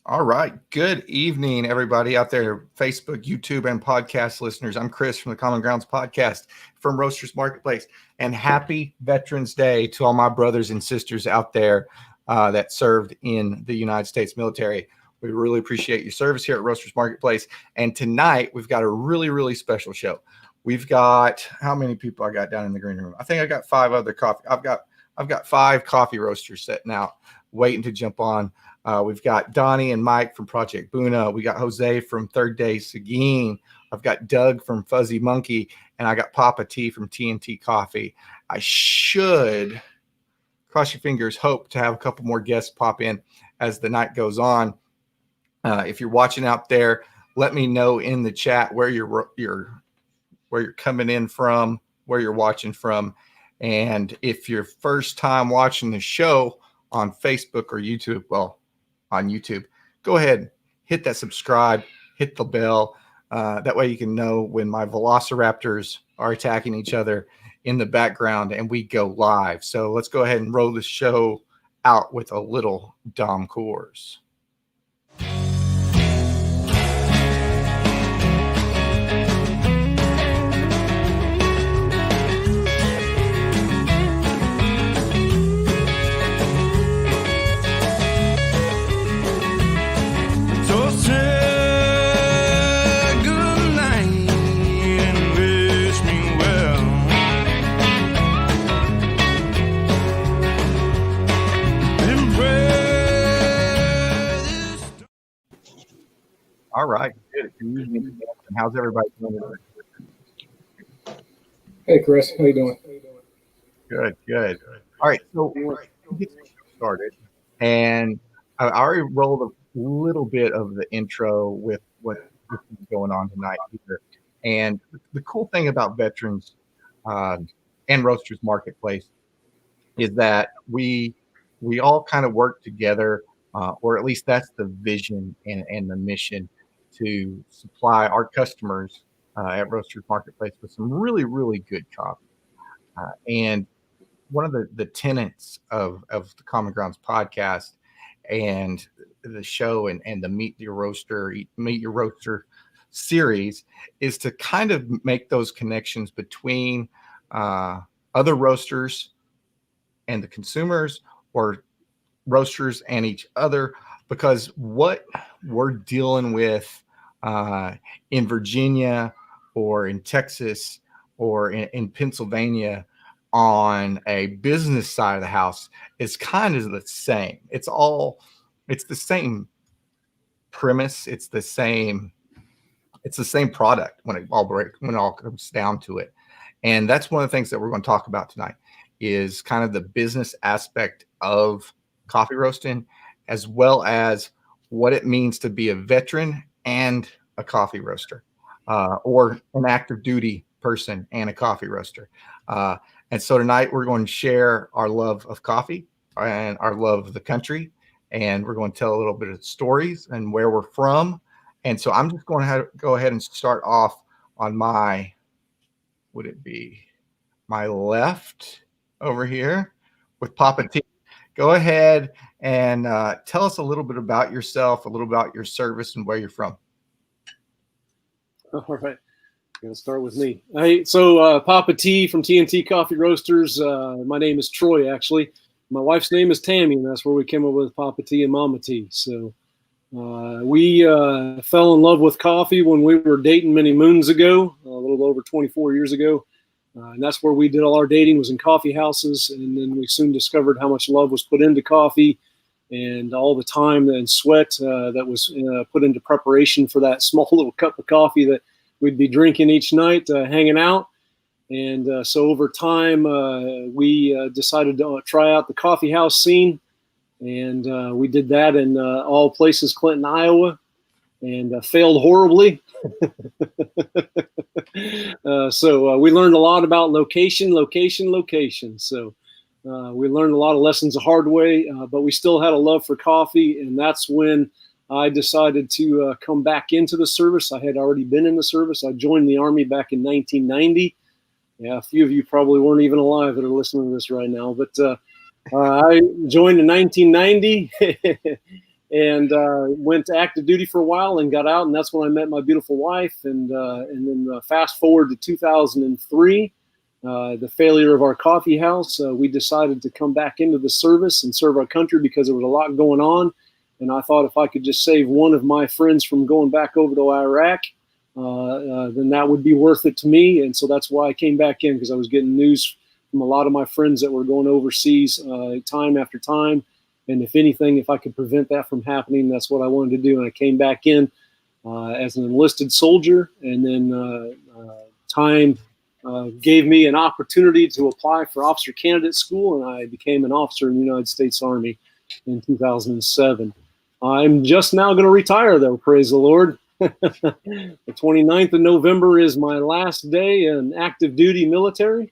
All right. Good evening, everybody out there, Facebook, YouTube, and podcast listeners. I'm Chris from the Common Grounds podcast from Roasters Marketplace. And happy Veterans Day to all my brothers and sisters out there that served in the United States military. We really appreciate your service here at Roasters Marketplace. And tonight, we've got a really, really special show. We've got how many people I got down in the green room? I think I got five other coffee. I've got five coffee roasters sitting out, waiting to jump on. We've got Donnie and Mike from Project Buna. We got Jose from Third Day Seguin. I've got Doug from Fuzzy Monkey, and I got Papa T from TNT Coffee. I should, cross your fingers, hope to have a couple more guests pop in as the night goes on. If you're watching out there, let me know in the chat where you're coming in from, where you're watching from, and if you're first time watching the show on Facebook or YouTube, well, on YouTube, go ahead, hit that subscribe, hit the bell. That way you can know when my velociraptors are attacking each other in the background and we go live. So let's go ahead and roll the show out with a little Dom Coors. All right. Good evening. How's everybody doing today? Hey, Chris. How you doing? Good. All right. So we'll get started. And I already rolled a little bit of the intro with what's going on tonight here. And the cool thing about Veterans and Roasters Marketplace is that we all kind of work together, or at least that's the vision and the mission, to supply our customers at Roasters Marketplace with some really, really good coffee. And one of the tenets of the Common Grounds podcast and the show and the Meet Your Roaster series is to kind of make those connections between other roasters and the consumers, or roasters and each other, because what we're dealing with in Virginia or in Texas or in Pennsylvania on a business side of the house is kind of the same. It's the same premise. It's the same product when it all comes down to it. And that's one of the things that we're going to talk about tonight is kind of the business aspect of coffee roasting, as well as what it means to be a veteran and a coffee roaster, or an active duty person and a coffee roaster. And so tonight we're going to share our love of coffee and our love of the country. And we're going to tell a little bit of stories and where we're from. And so I'm just going to go ahead and start off on my left over here with Papa T. Go ahead and tell us a little bit about yourself, a little about your service, and where you're from. All right. Going to start with me. Hey, so Papa T from TNT Coffee Roasters. My name is Troy, actually. My wife's name is Tammy, and that's where we came up with Papa T and Mama T. So we fell in love with coffee when we were dating many moons ago, a little over 24 years ago. And that's where we did all our dating, was in coffee houses. And then we soon discovered how much love was put into coffee and all the time and sweat that was put into preparation for that small little cup of coffee that we'd be drinking each night, hanging out. And so over time, we decided to try out the coffee house scene. And we did that in all places, Clinton, Iowa, and failed horribly. So we learned a lot about location. So we learned a lot of lessons the hard way, but we still had a love for coffee. And that's when I decided to come back into the service. I had already been in the service. I joined the Army back in 1990. Yeah, a few of you probably weren't even alive that are listening to this right now. But I joined in 1990. and went to active duty for a while and got out, and that's when I met my beautiful wife. And then fast forward to 2003, the failure of our coffee house, we decided to come back into the service and serve our country because there was a lot going on. And I thought if I could just save one of my friends from going back over to Iraq, then that would be worth it to me. And so that's why I came back in, because I was getting news from a lot of my friends that were going overseas time after time. And if anything, if I could prevent that from happening, that's what I wanted to do. And I came back in as an enlisted soldier. And then time gave me an opportunity to apply for officer candidate school. And I became an officer in the United States Army in 2007. I'm just now going to retire, though, praise the Lord. The 29th of November is my last day in active duty military.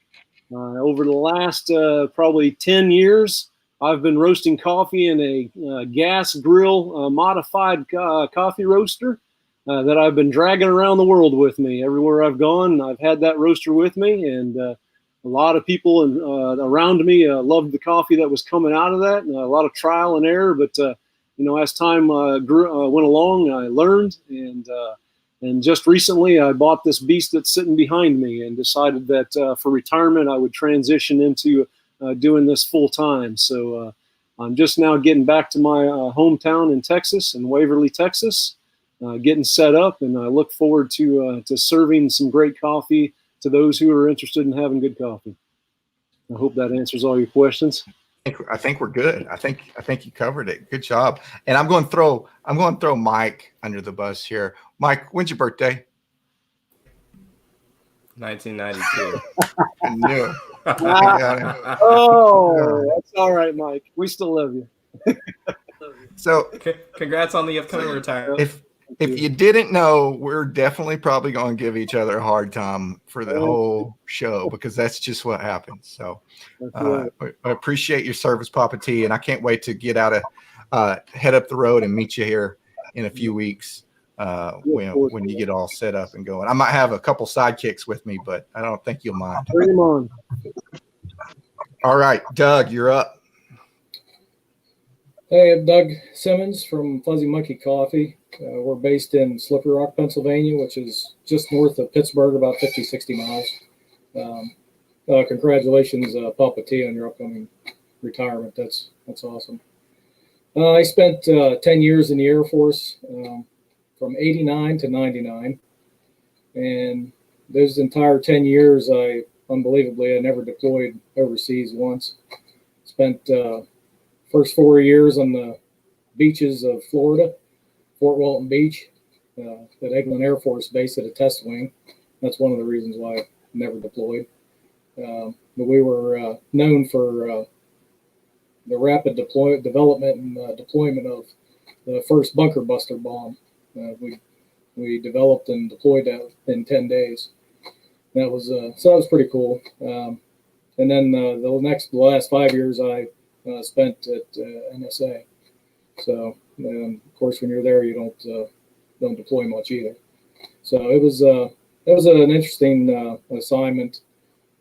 Over the last probably 10 years, I've been roasting coffee in a gas grill modified coffee roaster that I've been dragging around the world with me. Everywhere I've gone, I've had that roaster with me, and a lot of people around me loved the coffee that was coming out of that. A lot of trial and error, but as time went along, I learned, and just recently I bought this beast that's sitting behind me and decided that for retirement I would transition into doing this full time. So I'm just now getting back to my hometown in Texas, in Waverly, Texas, getting set up, and I look forward to serving some great coffee to those who are interested in having good coffee. I hope that answers all your questions. I think we're good. I think you covered it. Good job. And I'm going to throw Mike under the bus here. Mike, when's your birthday? 1992. I knew it. Oh, that's all right, Mike. We still love you. So, congrats on the upcoming retirement. If you didn't know, we're definitely probably going to give each other a hard time for the whole show, because that's just what happens. So I appreciate your service, Papa T, and I can't wait to get out of head up the road and meet you here in a few weeks when you get all set up and going. I might have a couple sidekicks with me, but I don't think you'll mind. Bring them on. All right, Doug, you're up. Hey, I'm Doug Simmons from Fuzzy Monkey Coffee. We're based in Slippery Rock, Pennsylvania, which is just north of Pittsburgh, about 50, 60 miles. Congratulations, Papa T, on your upcoming retirement. That's awesome. I spent 10 years in the Air Force, from 89 to 99. And those entire 10 years, I never deployed overseas once. Spent first 4 years on the beaches of Florida, Fort Walton Beach, at Eglin Air Force Base at a test wing. That's one of the reasons why I never deployed. But we were known for the rapid development and deployment of the first bunker buster bomb. We developed and deployed that in 10 days. That was so that was pretty cool. And then the last 5 years I spent at NSA. So of course, when you're there, you don't deploy much either. So it was an interesting assignment,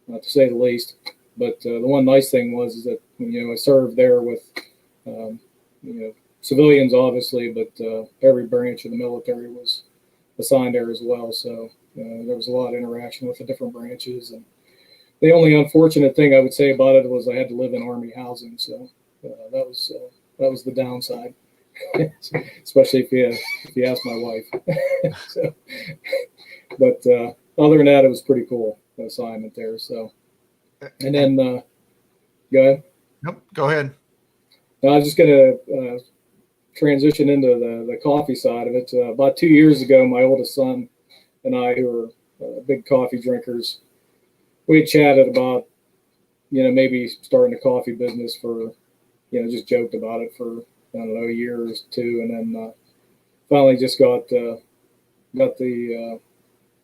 to say the least. But the one nice thing was that I served there with civilians, obviously, but every branch of the military was assigned there as well. So there was a lot of interaction with the different branches. And the only unfortunate thing I would say about it was I had to live in Army housing. So that was the downside, especially if you ask my wife. So, but other than that, it was pretty cool assignment there. So, and then go ahead. Nope, go ahead. I was just going to transition into the coffee side of it. About 2 years ago, my oldest son and I, who are big coffee drinkers, we had chatted about, maybe starting a coffee business for, just joked about it for, I don't know, a year or two. And then finally just got the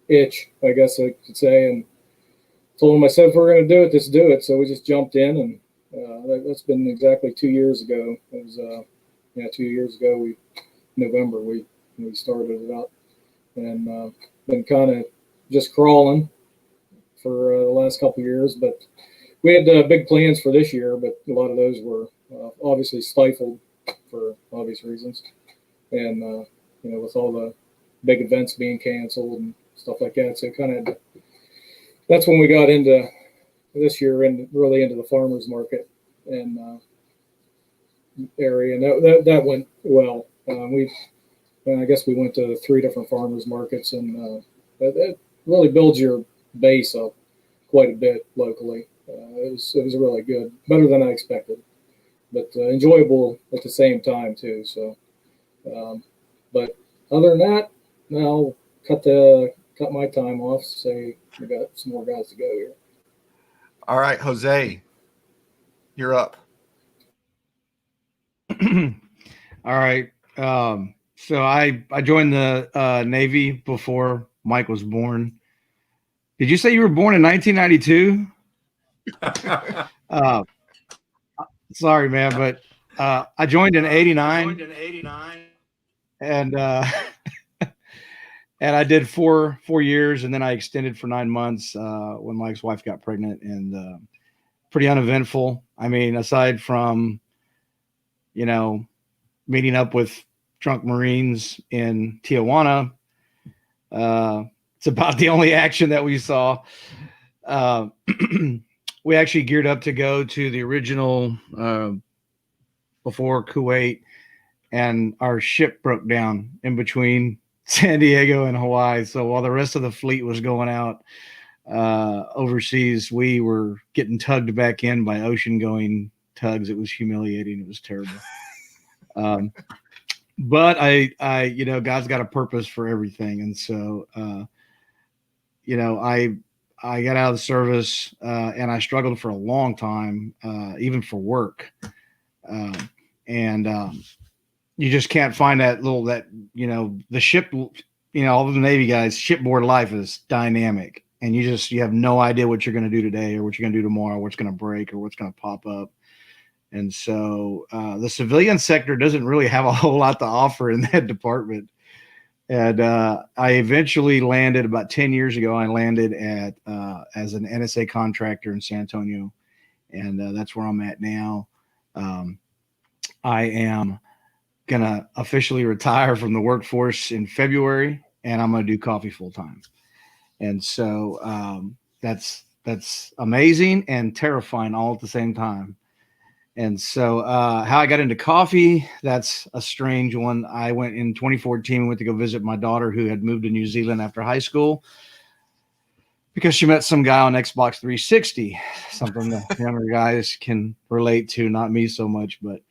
itch, I guess I could say, and told him, I said, if we're going to do it, let's do it. So we just jumped in, and that's been exactly 2 years ago. It was, 2 years ago, November, we started it up, and been kind of just crawling for the last couple of years. But we had big plans for this year, but a lot of those were obviously stifled for obvious reasons. And, with all the big events being canceled and stuff like that. So that's when we got into this year and really into the farmers market and area. And that went well. I guess we went to 3 different farmers markets, and that really builds your base up quite a bit locally. It was really good, better than I expected, but enjoyable at the same time too. So, but other than that, now cut my time off. Say we got some more guys to go here. All right, Jose, you're up. All right. So I joined the Navy before Mike was born. Did you say you were born in 1992? Sorry, man, but I joined in '89, and and I did four years, and then I extended for 9 months when Mike's wife got pregnant, and pretty uneventful. I mean, aside from meeting up with drunk Marines in Tijuana, it's about the only action that we saw. We actually geared up to go to the original before Kuwait, and our ship broke down in between San Diego and Hawaii. So while the rest of the fleet was going out overseas, we were getting tugged back in by ocean-going tugs. It was humiliating. It was terrible. But I God's got a purpose for everything, and so I got out of the service, and I struggled for a long time, even for work. And you just can't find the ship, all of the Navy guys, shipboard life is dynamic, and you have no idea what you're going to do today or what you're going to do tomorrow, what's going to break or what's going to pop up. And so the civilian sector doesn't really have a whole lot to offer in that department. And I eventually landed about 10 years ago. I landed as an NSA contractor in San Antonio, and that's where I'm at now. I am going to officially retire from the workforce in February, and I'm going to do coffee full time. And so that's amazing and terrifying all at the same time. And so how I got into coffee, that's a strange one. I went in 2014, went to go visit my daughter who had moved to New Zealand after high school because she met some guy on Xbox 360, something that younger guys can relate to, not me so much. But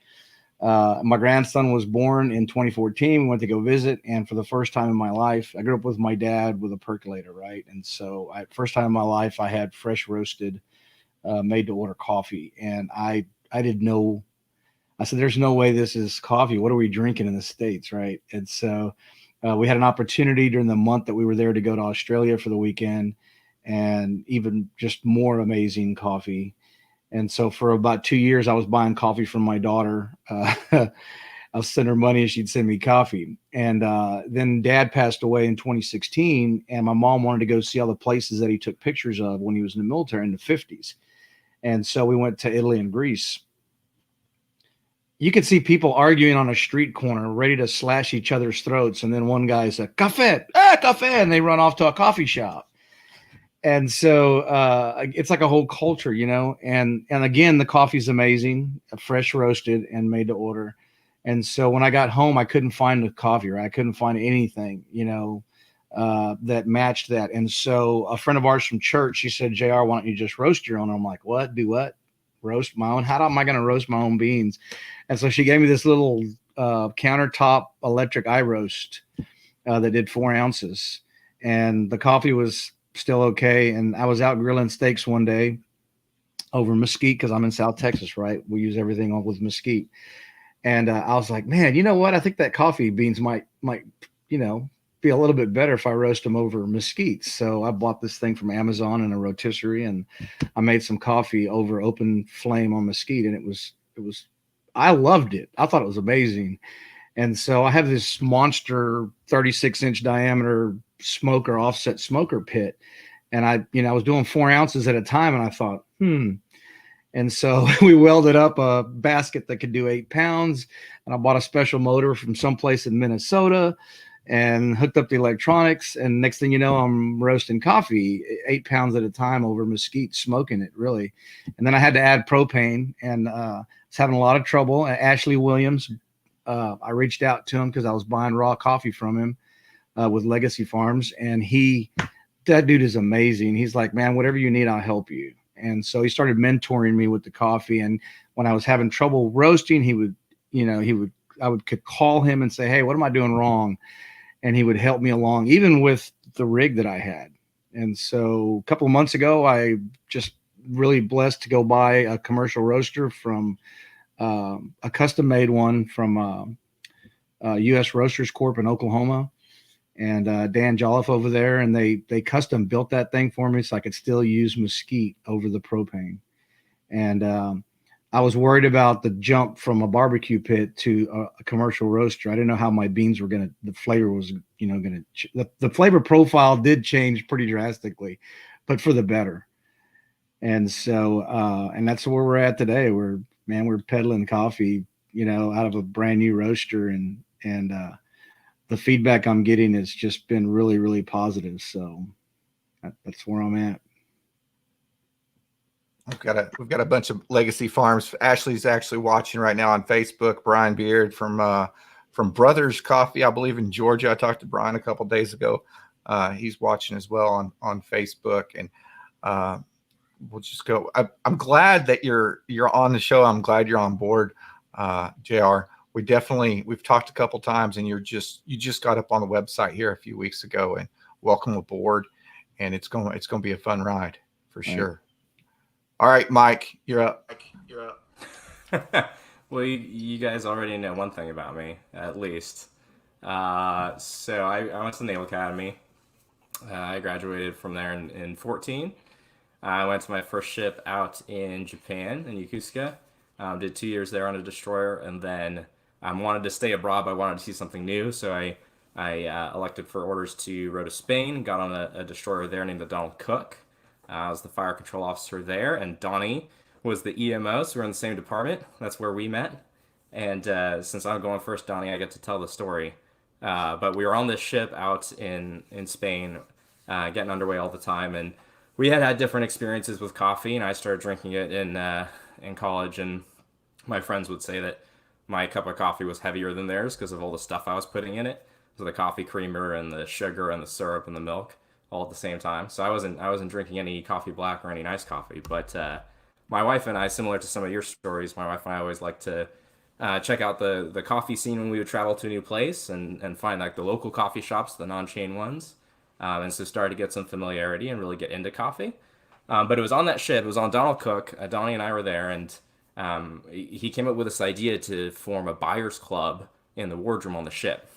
my grandson was born in 2014. We went to go visit. And for the first time in my life, I grew up with my dad with a percolator, right? And so first time in my life, I had fresh roasted, made to order coffee. And I didn't know. I said, there's no way this is coffee. What are we drinking in the States, right? And so we had an opportunity during the month that we were there to go to Australia for the weekend, and even just more amazing coffee. And so for about 2 years, I was buying coffee from my daughter. I'll send her money and she'd send me coffee. And then Dad passed away in 2016, and my mom wanted to go see all the places that he took pictures of when he was in the military in the 50s. And so we went to Italy and Greece. You could see people arguing on a street corner, ready to slash each other's throats. And then one guy said, "Cafe, cafe," and they run off to a coffee shop. And so it's like a whole culture, and again, the coffee's amazing, fresh roasted and made to order. And so when I got home, I couldn't find the coffee, right? I couldn't find anything, that matched that. And so a friend of ours from church, she said, "JR, why don't you just roast your own?" I'm like, "What? Do what? Roast my own? How am I going to roast my own beans?" And so she gave me this little countertop electric eye roast that did 4 ounces. And the coffee was still okay. And I was out grilling steaks one day over mesquite because I'm in South Texas, right? We use everything with mesquite. And I was like, man, you know what? I think that coffee beans might be a little bit better if I roast them over mesquite. So I bought this thing from Amazon in a rotisserie, and I made some coffee over open flame on mesquite. And it was, I loved it. I thought it was amazing. And so I have this monster 36-inch diameter offset smoker pit. And I was doing 4 ounces at a time. And I thought, And so we welded up a basket that could do 8 pounds. And I bought a special motor from someplace in Minnesota and hooked up the electronics. And next thing you know, I'm roasting coffee 8 pounds at a time over mesquite, smoking it really. And then I had to add propane, and was having a lot of trouble. Ashley Williams, I reached out to him because I was buying raw coffee from him with Legacy Farms. And that dude is amazing. He's like, man, whatever you need, I'll help you. And so he started mentoring me with the coffee. And when I was having trouble roasting, I could call him and say, hey, what am I doing wrong? And he would help me along, even with the rig that I had. And so a couple of months ago, I just really blessed to go buy a commercial roaster from a custom made one from U.S. Roasters Corp in Oklahoma. And Dan Jolliffe over there, and they custom built that thing for me so I could still use mesquite over the propane. And I was worried about the jump from a barbecue pit to a commercial roaster. I didn't know how my beans were the flavor was, the flavor profile did change pretty drastically, but for the better. And so, and that's where we're at today. We're peddling coffee, out of a brand new roaster, and the feedback I'm getting has just been really, really positive. So that's where I'm at. We've got a bunch of Legacy Farms. Ashley's actually watching right now on Facebook. Brian Beard from Brothers Coffee, I believe in Georgia. I talked to Brian a couple days ago. He's watching as well on Facebook, and we'll just go. I'm glad that you're on the show. I'm glad you're on board, JR. We've talked a couple times, and you just got up on the website here a few weeks ago, and welcome aboard. And it's going to be a fun ride for sure. All right, Mike, you're up. Well, you guys already know one thing about me, at least. So I went to the Naval Academy. I graduated from there in 14. I went to my first ship out in Japan, in Yokosuka. Did 2 years there on a destroyer, and then wanted to stay abroad, but I wanted to see something new. So I elected for orders to row to Spain, got on a destroyer there named the Donald Cook. I was the fire control officer there, and Donnie was the EMO, so we're in the same department. That's where we met. And since I'm going first, Donnie, I get to tell the story. But we were on this ship out in Spain, getting underway all the time, and we had different experiences with coffee, and I started drinking it in college, and my friends would say that my cup of coffee was heavier than theirs because of all the stuff I was putting in it. So the coffee creamer and the sugar and the syrup and the milk all at the same time. So I wasn't drinking any coffee black or any nice coffee. But my wife and I, similar to some of your stories, my wife and I always like to check out the coffee scene when we would travel to a new place and find like the local coffee shops, the non-chain ones. And so started to get some familiarity and really get into coffee. But it was on that ship. It was on Donald Cook. Donnie and I were there, and he came up with this idea to form a buyers club in the wardroom on the ship.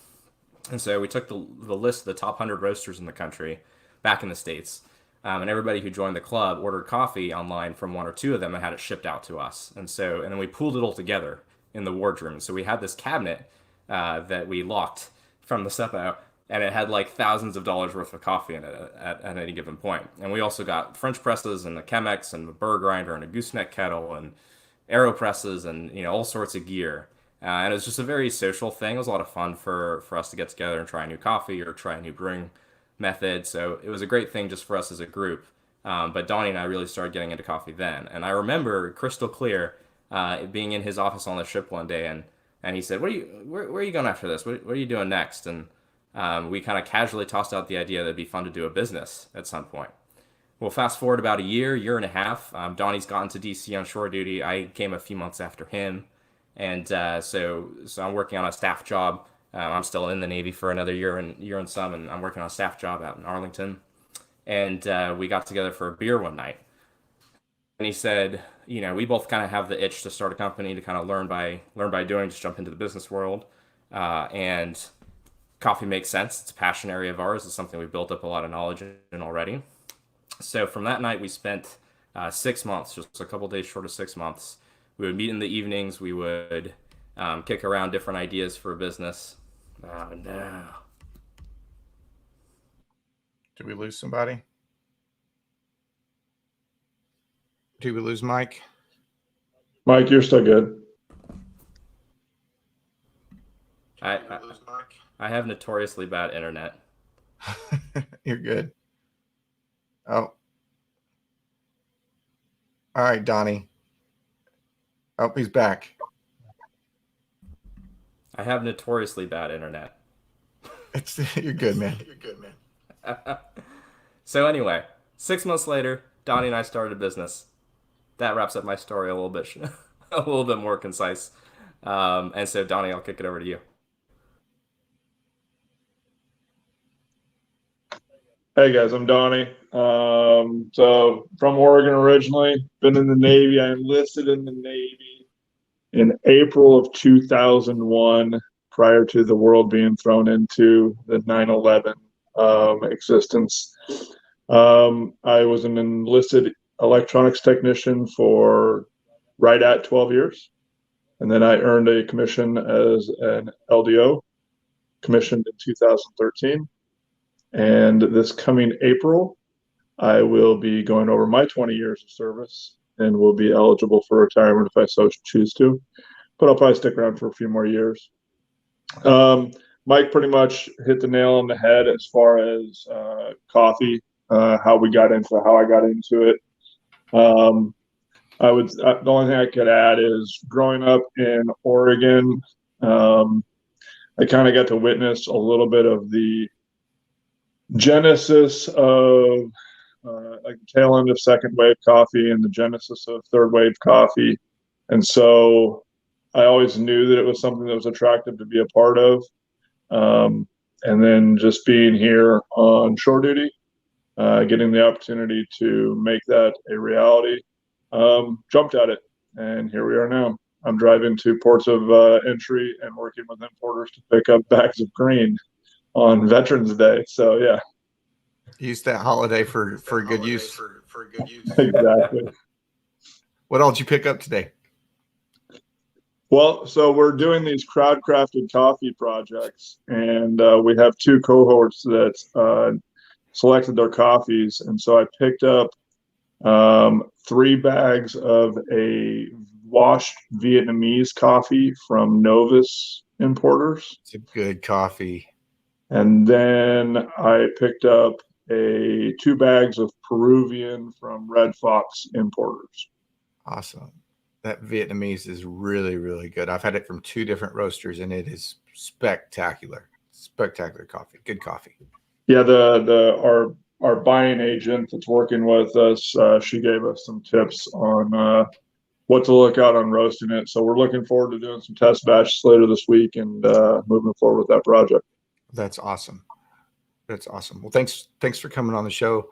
And so we took the list of the top 100 roasters in the country back in the States. And everybody who joined the club ordered coffee online from one or two of them and had it shipped out to us. And then we pooled it all together in the wardroom. So we had this cabinet that we locked from the Seppo, and it had like thousands of dollars worth of coffee in it at any given point. And we also got French presses and a Chemex and a burr grinder and a gooseneck kettle and aero presses and all sorts of gear. And it was just a very social thing. It was a lot of fun for us to get together and try a new coffee or try a new brewing method. So it was a great thing just for us as a group. But Donnie and I really started getting into coffee then. And I remember crystal clear being in his office on the ship one day, and he said, where are you going after this? What are you doing next? And we kind of casually tossed out the idea that it'd be fun to do a business at some point. Well, fast forward about a year and a half. Donnie's gotten to DC on shore duty. I came a few months after him. And so I'm working on a staff job. I'm still in the Navy for another year and some, and I'm working on a staff job out in Arlington. And we got together for a beer one night. And he said, we both kind of have the itch to start a company, to kind of learn by doing, just jump into the business world. And coffee makes sense. It's a passion area of ours. It's something we've built up a lot of knowledge in already. So from that night, we spent 6 months, just a couple days short of 6 months. We would meet in the evenings. We would kick around different ideas for a business. No. Did we lose somebody? Did we lose Mike? Mike, you're still good. I have notoriously bad internet. You're good. Oh. All right, Donnie. Oh, he's back. I have notoriously bad internet. You're good, man. So anyway, 6 months later, Donnie and I started a business. That wraps up my story a little bit, a little bit more concise. And so, Donnie, I'll kick it over to you. Hey guys, I'm Donnie. So from Oregon originally, been in the Navy. I enlisted in the Navy in April of 2001, prior to the world being thrown into the 9/11 existence. I was an enlisted electronics technician for right at 12 years. And then I earned a commission as an LDO, commissioned in 2013. And this coming April, I will be going over my 20 years of service and will be eligible for retirement if I so choose to. But I'll probably stick around for a few more years. Mike pretty much hit the nail on the head as far as coffee, how I got into it. The only thing I could add is growing up in Oregon, I kind of got to witness a little bit of the genesis of like the tail end of second wave coffee and the genesis of third wave coffee. And so I always knew that it was something that was attractive to be a part of. And then just being here on shore duty, getting the opportunity to make that a reality, jumped at it. And here we are now. I'm driving to ports of entry and working with importers to pick up bags of green on Veterans Day. So yeah. Use that holiday for good use. Exactly. What else did you pick up today? Well, so we're doing these crowd-crafted coffee projects, and we have two cohorts that selected their coffees. And so I picked up 3 bags of a washed Vietnamese coffee from Novus Importers. It's a good coffee. And then I picked up 2 bags of Peruvian from Red Fox Importers. Awesome. That Vietnamese is really, really good. I've had it from 2 different roasters, and it is spectacular. Spectacular coffee. Good coffee. Yeah, our buying agent that's working with us, she gave us some tips on what to look out on roasting it. So we're looking forward to doing some test batches later this week and moving forward with that project. That's awesome. That's awesome. Well, thanks for coming on the show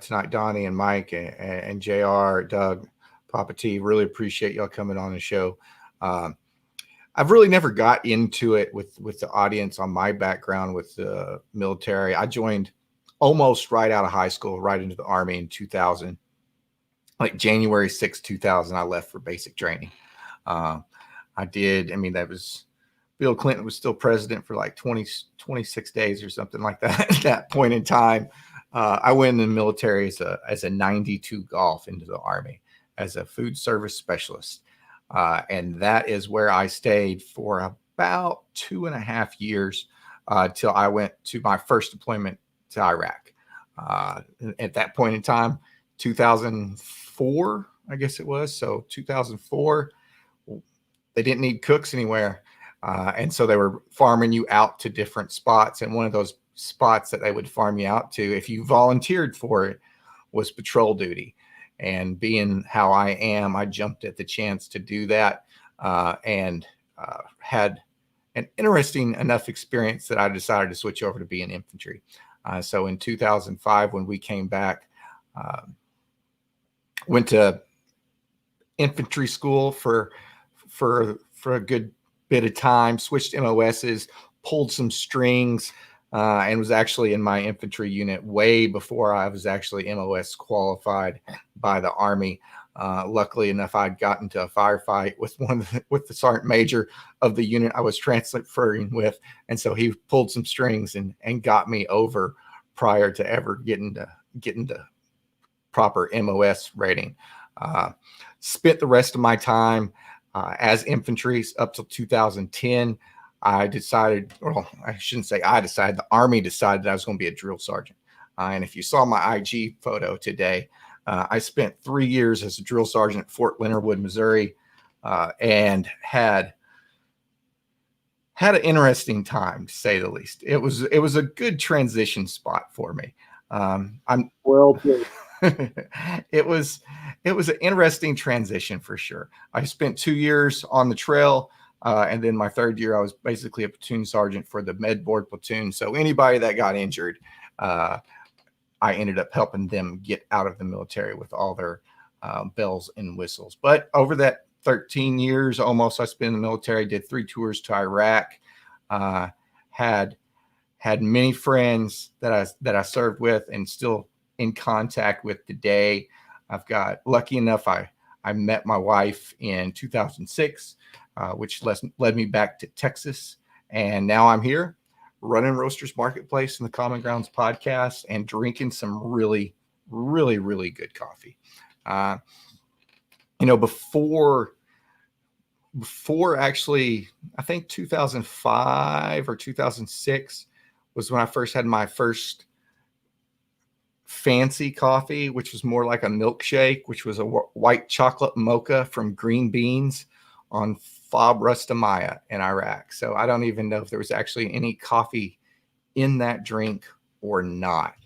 tonight, Donnie and Mike and JR, Doug, Papa T. Really appreciate y'all coming on the show. I've really never got into it with the audience on my background with the military. I joined almost right out of high school, right into the Army in 2000. Like January 6, 2000, I left for basic training. That was Bill Clinton was still president for like 26 days or something like that at that point in time. I went in the military as a 92 Golf into the Army as a food service specialist. And that is where I stayed for about 2.5 years till I went to my first deployment to Iraq. At that point in time, 2004, I guess it was. So 2004, they didn't need cooks anywhere. And so they were farming you out to different spots. And one of those spots that they would farm you out to, if you volunteered for it, was patrol duty. And being how I am, I jumped at the chance to do that and had an interesting enough experience that I decided to switch over to being infantry. So in 2005, when we came back, went to infantry school for a good bit of time, switched MOSs, pulled some strings, and was actually in my infantry unit way before I was actually MOS qualified by the Army. Luckily enough, I'd gotten to a firefight with the sergeant major of the unit I was transferring with, and so he pulled some strings and got me over prior to ever getting to proper MOS rating. Spent the rest of my time as infantry up till 2010. I decided, well, I shouldn't say I decided, the Army decided that I was going to be a drill sergeant. And if you saw my IG photo today, I spent 3 years as a drill sergeant at Fort Leonard Wood, Missouri, and had an interesting time, to say the least. It was a good transition spot for me. I'm Well played. it was an interesting transition for sure. I spent 2 years on the trail, and then my third year I was basically a platoon sergeant for the med board platoon. So anybody that got injured, I ended up helping them get out of the military with all their bells and whistles. But over that 13 years almost I spent in the military, did 3 tours to Iraq, had many friends that I served with and still in contact with today. I've got lucky enough, I met my wife in 2006, which led me back to Texas. And now I'm here running Roasters Marketplace and the Common Grounds podcast and drinking some really, really, really good coffee. Before actually, I think 2005 or 2006 was when I first had my first fancy coffee, which was more like a milkshake, which was a white chocolate mocha from Green Beans on Fob Rustamaya in Iraq. So I don't even know if there was actually any coffee in that drink or not.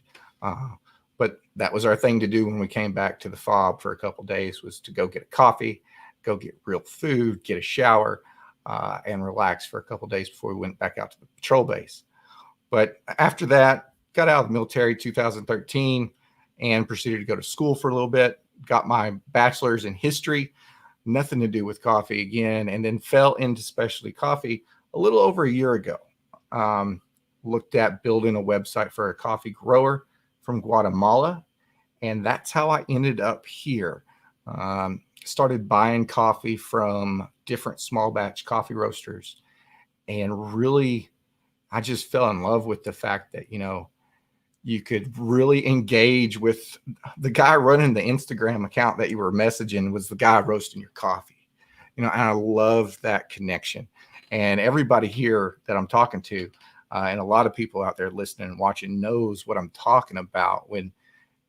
But that was our thing to do when we came back to the Fob for a couple of days, was to go get a coffee, go get real food, get a shower, and relax for a couple of days before we went back out to the patrol base. But after that, got out of the military 2013 and proceeded to go to school for a little bit, got my bachelor's in history, nothing to do with coffee again, and then fell into specialty coffee a little over a year ago. Looked at building a website for a coffee grower from Guatemala, and that's how I ended up here. Started buying coffee from different small batch coffee roasters, and really, I just fell in love with the fact that, you could really engage with the guy running the Instagram account that you were messaging was the guy roasting your coffee, and I love that connection. And everybody here that I'm talking to, and a lot of people out there listening and watching knows what I'm talking about when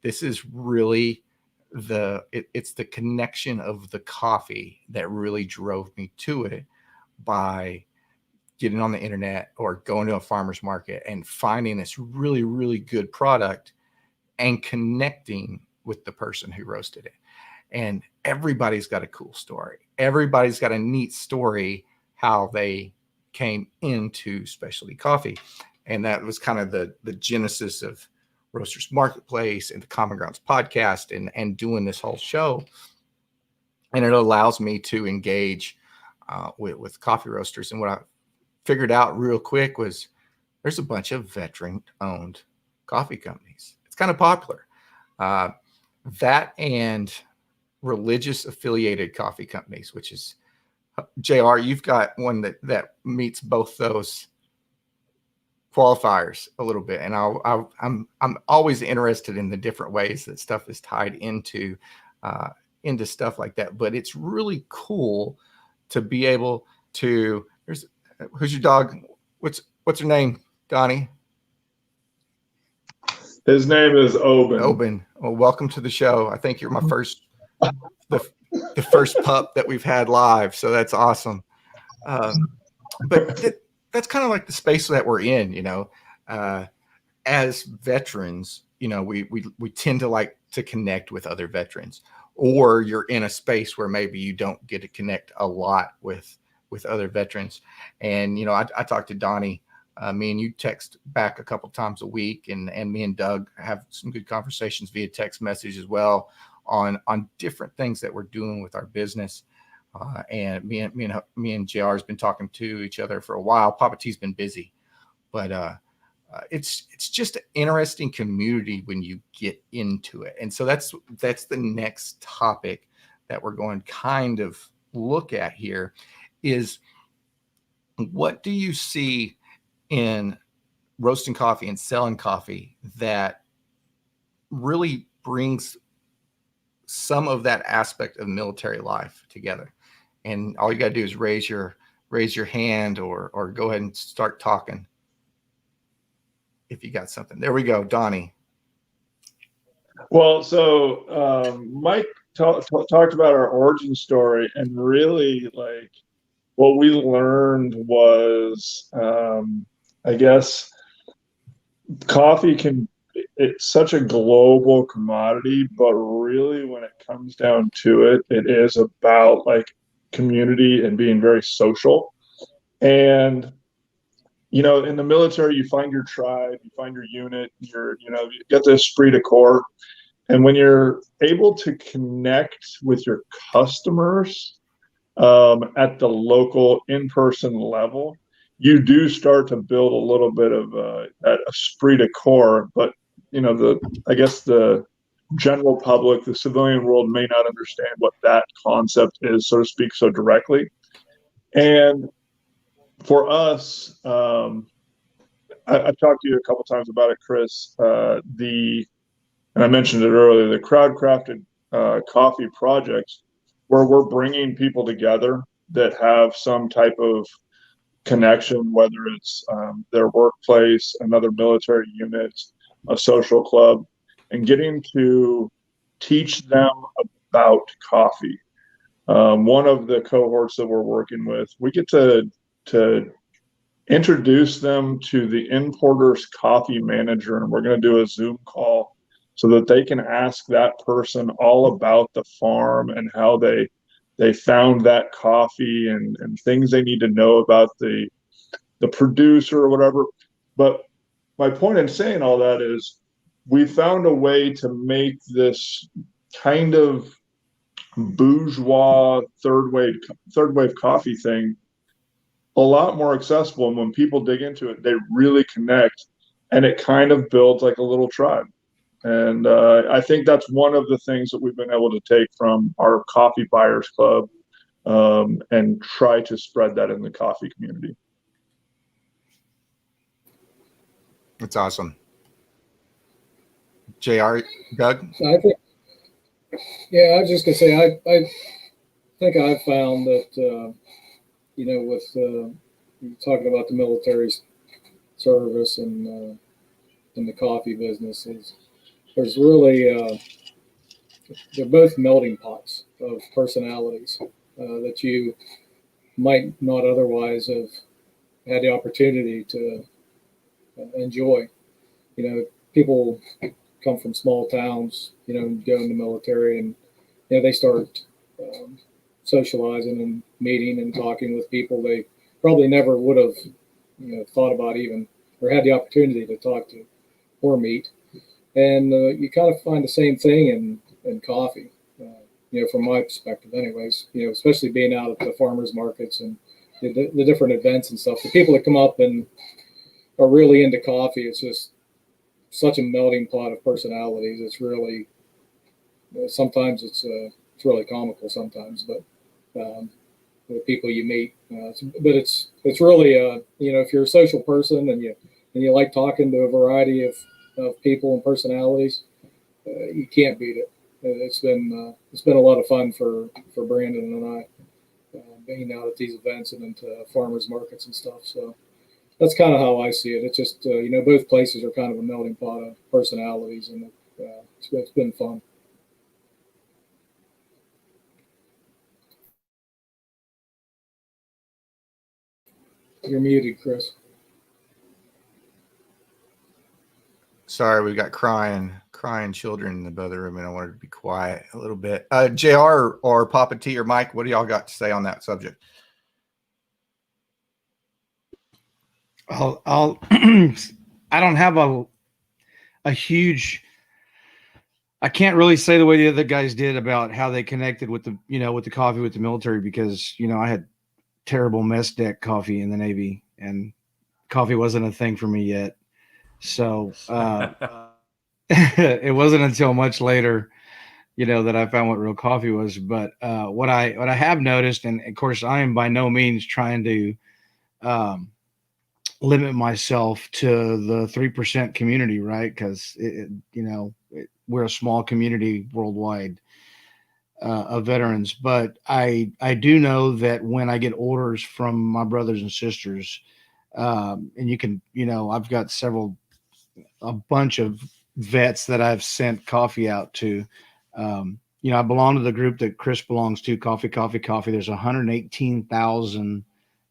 this is really it's the connection of the coffee that really drove me to it, by getting on the internet or going to a farmer's market and finding this really, really good product and connecting with the person who roasted it. And everybody's got a cool story. Everybody's got a neat story how they came into specialty coffee. And that was kind of the genesis of Roasters Marketplace and the Common Grounds podcast and doing this whole show. And it allows me to engage with coffee roasters. And what I figured out real quick was there's a bunch of veteran-owned coffee companies. It's kind of popular. That and religious affiliated coffee companies, which is JR, you've got one that meets both those qualifiers a little bit. And I'm always interested in the different ways that stuff is tied into stuff like that. But it's really cool to be able to. Who's your dog? What's her name, Donnie? His name is Oben. Oben. Well, welcome to the show. I think you're my first, the first pup that we've had live. So that's awesome. But that's kind of like the space that we're in, as veterans, we tend to like to connect with other veterans, or you're in a space where maybe you don't get to connect a lot with other veterans. And, I talked to Donnie, me and you text back a couple times a week, and me and Doug have some good conversations via text message as well on different things that we're doing with our business. And me and JR has been talking to each other for a while. Papa T's been busy, but it's just an interesting community when you get into it. And so that's the next topic that we're going to kind of look at here is, what do you see in roasting coffee and selling coffee that really brings some of that aspect of military life together. And all you got to do is raise your hand or go ahead and start talking if you got something. There we go, Donnie. Well, so Mike talked about our origin story, and really, like, what we learned was, I guess, coffee it's such a global commodity, but really when it comes down to it, it is about like community and being very social. And in the military, you find your tribe, you find your unit, you get the esprit de corps. And when you're able to connect with your customers at the local in-person level, you do start to build a little bit of that esprit de corps. But I guess the general public, the civilian world, may not understand what that concept is, so to speak, so directly. And for us, I've talked to you a couple times about it, Chris. And I mentioned it earlier, the crowd crafted coffee projects, where we're bringing people together that have some type of connection, whether it's their workplace, another military unit, a social club, and getting to teach them about coffee. One of the cohorts that we're working with, we get to introduce them to the importer's coffee manager, and we're going to do a Zoom call so that they can ask that person all about the farm and how they found that coffee and things they need to know about the producer or whatever. But my point in saying all that is we found a way to make this kind of bourgeois third wave coffee thing a lot more accessible. And when people dig into it, they really connect, and it kind of builds like a little tribe. And I think that's one of the things that we've been able to take from our coffee buyers club and try to spread that in the coffee community. That's awesome. JR, Doug? I think, yeah, I was just going to say, I think I've found that, with talking about the military service and the coffee businesses, there's really, they're both melting pots of personalities that you might not otherwise have had the opportunity to enjoy. People come from small towns, go in the military, and they start socializing and meeting and talking with people they probably never would have thought about even or had the opportunity to talk to or meet. And you kind of find the same thing in coffee, from my perspective anyways, especially being out at the farmers markets and the different events and stuff. The people that come up and are really into coffee, it's just such a melting pot of personalities. It's really, sometimes it's really comical sometimes, but the people you meet, but it's really, if you're a social person and you like talking to a variety of people and personalities, you can't beat it. It's been a lot of fun for Brandon and I, being out at these events and into farmers markets and stuff. So that's kind of how I see it. It's just both places are kind of a melting pot of personalities, and it's been fun. You're muted, Chris. Sorry, we got crying children in the other room, and I wanted to be quiet a little bit. JR or Papa T or Mike, what do y'all got to say on that subject? I'll I don't have a huge. I can't really say the way the other guys did about how they connected with the with the coffee with the military, because I had terrible mess deck coffee in the Navy, and coffee wasn't a thing for me yet. So it wasn't until much later, that I found what real coffee was. But what I have noticed, and of course I am by no means trying to limit myself to the 3% community, right? Because we're a small community worldwide. of veterans, but I do know that when I get orders from my brothers and sisters, and you can, I've got a bunch of vets that I've sent coffee out to. I belong to the group that Chris belongs to, Coffee, Coffee, Coffee. There's 118,000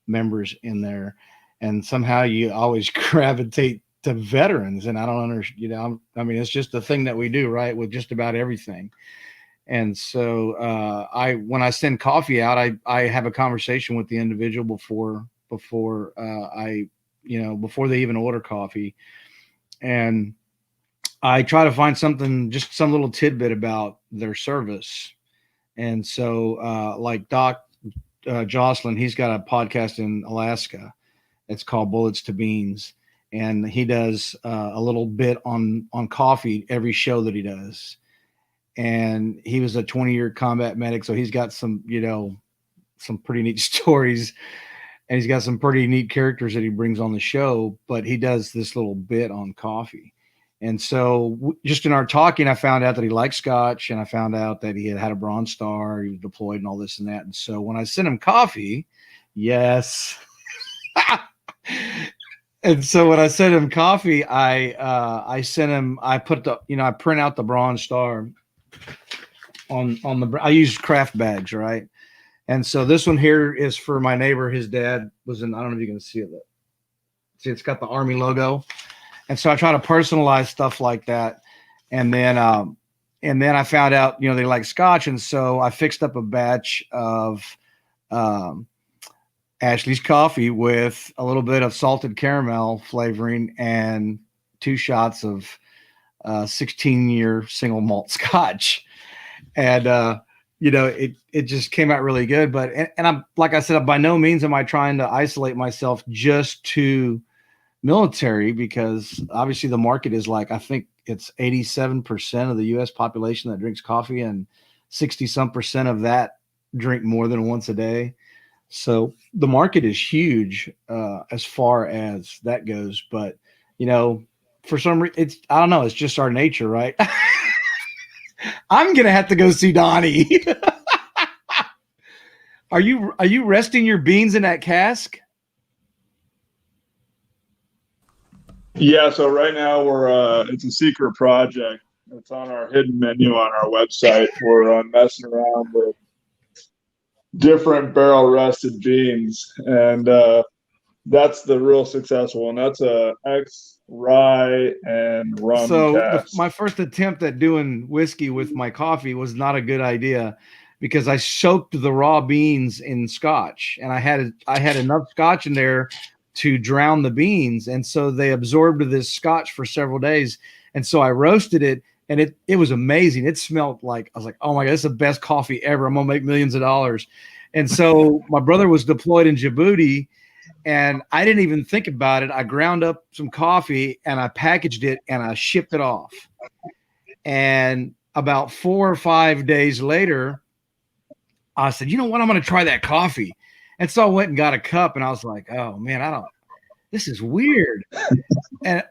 members in there, and somehow you always gravitate to veterans, and I don't understand. I mean, it's just the thing that we do, right, with just about everything. And so when I send coffee out, I have a conversation with the individual before before they even order coffee, and I try to find something, just some little tidbit about their service. And so like Doc Jocelyn, he's got a podcast in Alaska. It's called Bullets to Beans, and he does a little bit on coffee every show that he does. And he was a 20-year combat medic, so he's got some pretty neat stories, and he's got some pretty neat characters that he brings on the show. But he does this little bit on coffee. And so just in our talking, I found out that he liked Scotch, and I found out that he had a Bronze Star, he was deployed and all this and that. And so when I sent him coffee, yes. And so when I sent him coffee, I sent him, I put I print out the Bronze Star on I use craft bags, right? And so this one here is for my neighbor. His dad was in, I don't know if you can see it. See, it's got the Army logo. And so I try to personalize stuff like that. And then I found out, they like Scotch. And so I fixed up a batch of Ashley's coffee with a little bit of salted caramel flavoring and 2 shots of 16-year single malt Scotch. And, it just came out really good. But, and I'm, like I said, by no means am I trying to isolate myself just to military, because obviously the market is I think it's 87% of the U.S. population that drinks coffee, and 60-some% of that drink more than once a day. So the market is huge as far as that goes. But, for some reason, I don't know, it's just our nature, right? I'm going to have to go see Donnie. Are you resting your beans in that cask? Yeah, so right now it's a secret project. It's on our hidden menu on our website. We're messing around with different barrel rested beans, and that's the real successful one. That's a rye and rum cask. My first attempt at doing whiskey with my coffee was not a good idea, because I soaked the raw beans in Scotch, and I had enough Scotch in there to drown the beans, and so they absorbed this Scotch for several days. And so I roasted it, and it was amazing. It smelled like, I was like, oh my God, this is the best coffee ever. I'm gonna make millions of dollars. And so my brother was deployed in Djibouti, and I didn't even think about it. I ground up some coffee, and I packaged it, and I shipped it off. And about 4 or 5 days later, I said, you know what? I'm going to try that coffee. And so I went and got a cup, and I was like, oh man, this is weird. And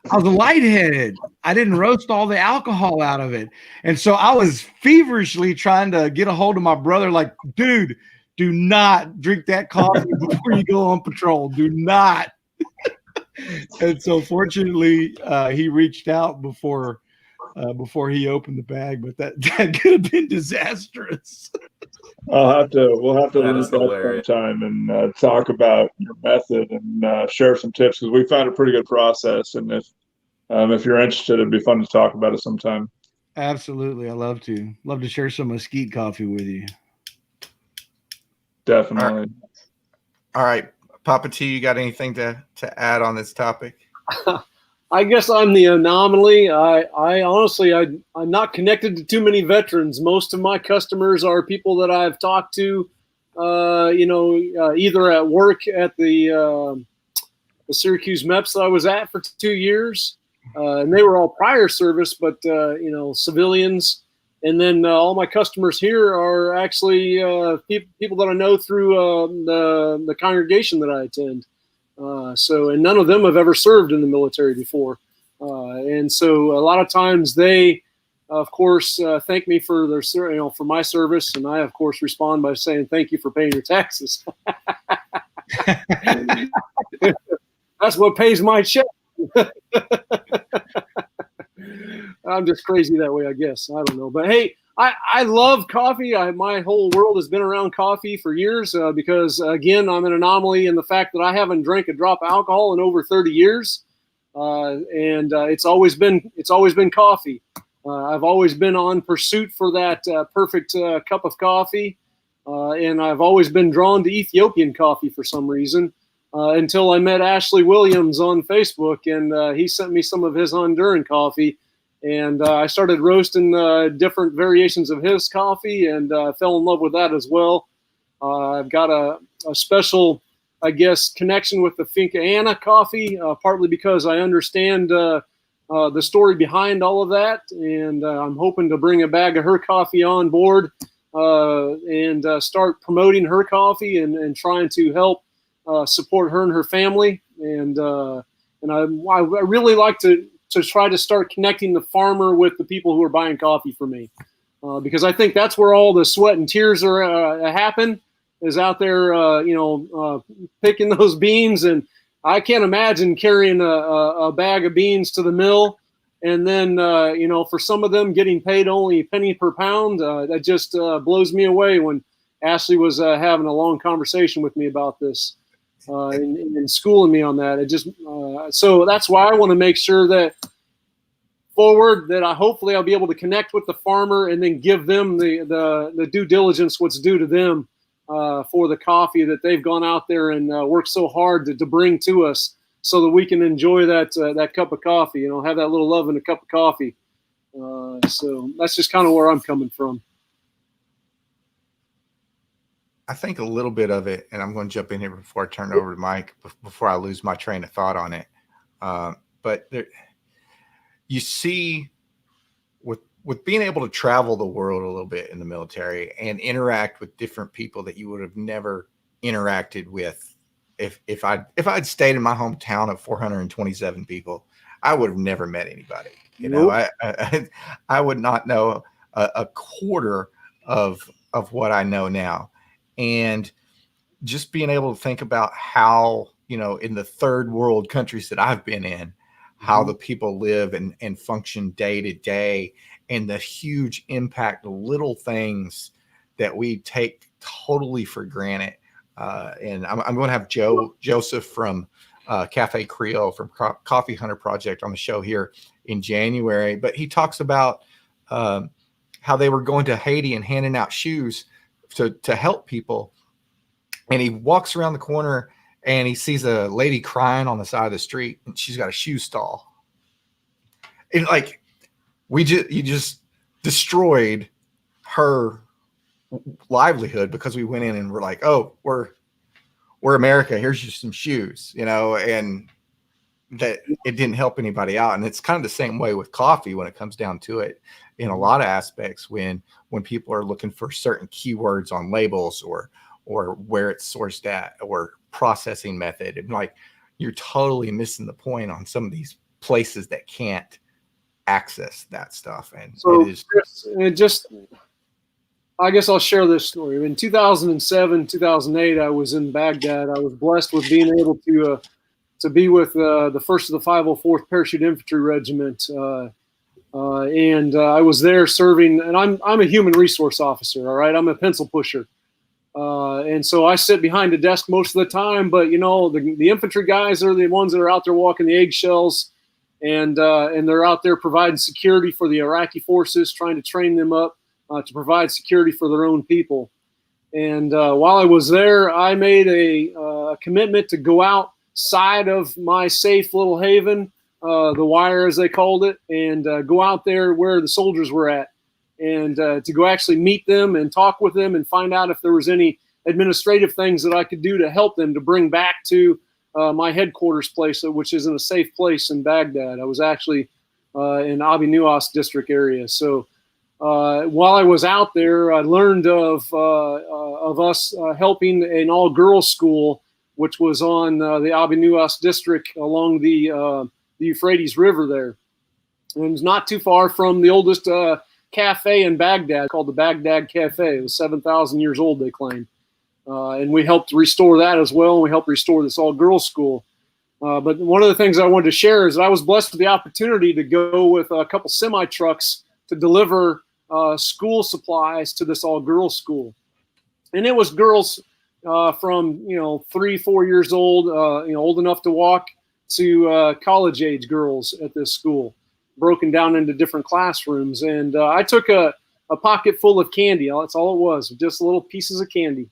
I was lightheaded. I didn't roast all the alcohol out of it. And so I was feverishly trying to get a hold of my brother, like, dude, do not drink that coffee before you go on patrol. Do not. And so fortunately, he reached out before he opened the bag, but that could have been disastrous. We'll have to link that sometime and talk about your method and share some tips, because we found a pretty good process. And if you're interested, it'd be fun to talk about it sometime. Absolutely, I love to share some mesquite coffee with you. Definitely. All right, Papa T, you got anything to add on this topic? I guess I'm the anomaly. I honestly, I'm not connected to too many veterans. Most of my customers are people that I've talked to, either at work at the Syracuse MEPS that I was at for 2 years, and they were all prior service, but civilians. And then all my customers here are actually people that I know through the congregation that I attend. And none of them have ever served in the military before. And so a lot of times they of course, thank me for their, for my service, and I, of course, respond by saying thank you for paying your taxes. That's what pays my check. I'm just crazy that way, I guess. I don't know, but hey, I love coffee. My whole world has been around coffee for years because, again, I'm an anomaly in the fact that I haven't drank a drop of alcohol in over 30 years, and it's always been coffee. I've always been on pursuit for that perfect cup of coffee, and I've always been drawn to Ethiopian coffee for some reason until I met Ashley Williams on Facebook, and he sent me some of his Honduran coffee. And I started roasting different variations of his coffee, and fell in love with that as well. I've got a special, I guess, connection with the Finca Anna coffee, partly because I understand the story behind all of that. And I'm hoping to bring a bag of her coffee on board and start promoting her coffee and trying to help support her and her family. And I really like to try to start connecting the farmer with the people who are buying coffee for me. Because I think that's where all the sweat and tears are happen, is out there, picking those beans. And I can't imagine carrying a bag of beans to the mill and then, for some of them getting paid only a penny per pound. That just blows me away when Ashley was having a long conversation with me about this. And schooling me on that. It just so that's why I want to make sure that hopefully I'll be able to connect with the farmer and then give them the due diligence what's due to them for the coffee that they've gone out there and worked so hard to bring to us, so that we can enjoy that cup of coffee. Have that little love in a cup of coffee. So that's just kind of where I'm coming from. I think a little bit of it, and I'm going to jump in here before I turn it over to Mike, before I lose my train of thought on it. But you see, with being able to travel the world a little bit in the military and interact with different people that you would have never interacted with if I'd stayed in my hometown of 427 people, I would have never met anybody. Nope. I would not know a quarter of what I know now. And just being able to think about how, in the third world countries that I've been in, how the people live and function day to day, and the huge impact, the little things that we take totally for granted. And I'm going to have Joseph from Cafe Creole from Coffee Hunter Project on the show here in January. But he talks about how they were going to Haiti and handing out shoes to help people. And he walks around the corner and he sees a lady crying on the side of the street, and she's got a shoe stall. And you just destroyed her livelihood because we went in and we're like, oh, we're America. Here's just some shoes, and that it didn't help anybody out. And it's kind of the same way with coffee when it comes down to it in a lot of aspects, when people are looking for certain keywords on labels or where it's sourced at or processing method. And you're totally missing the point on some of these places that can't access that stuff. And so I guess I'll share this story. In 2007, 2008, I was in Baghdad. I was blessed with being able to be with the first of the 504th Parachute Infantry Regiment. And I was there serving, and I'm a human resource officer. All right. I'm a pencil pusher. And so I sit behind a desk most of the time, but the infantry guys are the ones that are out there walking the eggshells, and they're out there providing security for the Iraqi forces, trying to train them up to provide security for their own people. And while I was there, I made a commitment to go outside of my safe little haven, the wire as they called it, and go out there where the soldiers were at, and to go actually meet them and talk with them and find out if there was any administrative things that I could do to help them to bring back to my headquarters place, which is in a safe place in Baghdad. I was actually in Abi Nuwas district area. So while I was out there, I learned of us helping an all-girls school, which was on the Abi Nuwas district along the Euphrates River there. And it was not too far from the oldest cafe in Baghdad called the Baghdad Cafe. It was 7,000 years old, they claim. And we helped restore that as well. And we helped restore this all-girls school. But one of the things I wanted to share is that I was blessed with the opportunity to go with a couple semi-trucks to deliver school supplies to this all-girls school. And it was girls from 3, 4 years old, old enough to walk, to college-age girls at this school, broken down into different classrooms. And I took a pocket full of candy. That's all it was, just little pieces of candy.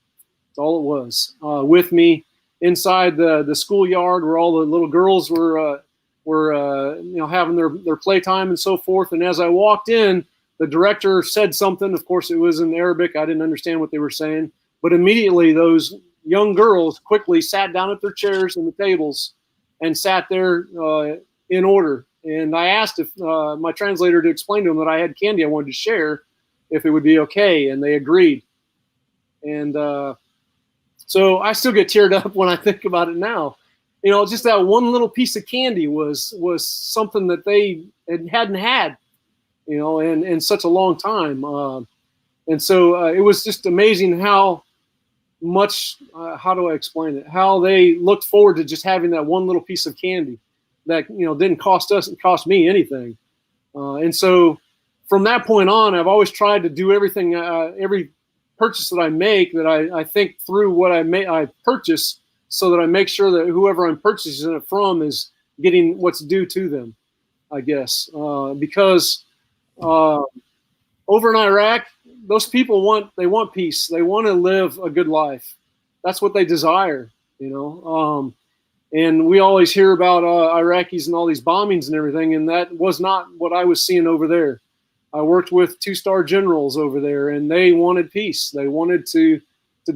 That's all it was, with me inside the schoolyard where all the little girls were having their playtime and so forth. And as I walked in, the director said something. Of course, it was in Arabic. I didn't understand what they were saying. But immediately those young girls quickly sat down at their chairs and the tables and sat there in order. And I asked if my translator to explain to them that I had candy I wanted to share, if it would be okay. And they agreed. And so I still get teared up when I think about it now. Just that one little piece of candy was something that they hadn't had, in such a long time. And so it was just amazing how much, how do I explain it? How they looked forward to just having that one little piece of candy that, didn't cost us, it cost me anything. And so from that point on, I've always tried to do everything, every purchase that I make, that I think through what I purchase, so that I make sure that whoever I'm purchasing it from is getting what's due to them, I guess. Because over in Iraq, those people want peace. They want to live a good life. That's what they desire, and we always hear about Iraqis and all these bombings and everything, and that was not what I was seeing over there. I worked with 2-star generals over there, and they wanted peace. They wanted to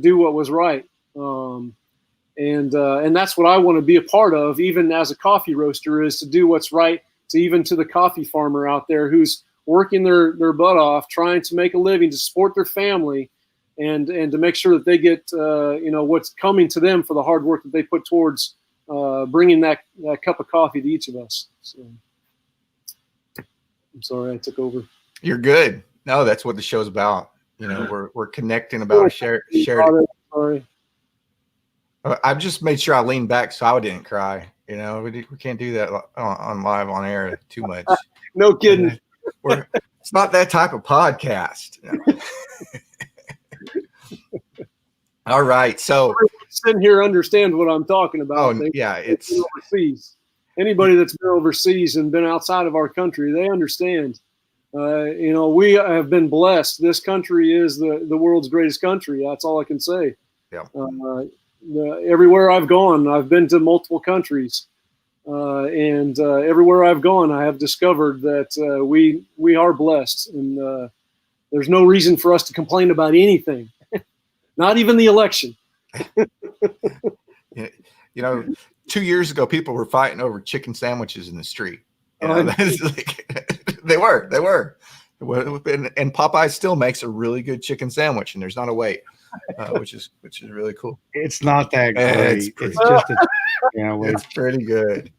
do what was right. And that's what I want to be a part of, even as a coffee roaster, is to do what's right to the coffee farmer out there who's working their butt off, trying to make a living, to support their family, and to make sure that they get what's coming to them for the hard work that they put towards bringing that cup of coffee to each of us. So I'm sorry I took over. You're good. No, that's what the show's about. We're connecting about a shared. Sorry. I've just made sure I leaned back so I didn't cry. We can't do that on live on air too much. No kidding. It's not that type of podcast. All right, so sitting here understand what I'm talking about. It's overseas. Anybody that's been overseas and been outside of our country, they understand. We have been blessed. This country is the world's greatest country. That's all I can say. Yeah. Everywhere I've gone, I've been to multiple countries, and everywhere I've gone, I have discovered that we are blessed, and there's no reason for us to complain about anything, not even the election. 2 years ago, people were fighting over chicken sandwiches in the street. They were. And Popeye still makes a really good chicken sandwich, and there's not a wait, which is really cool. It's not that great. It's just it's pretty good.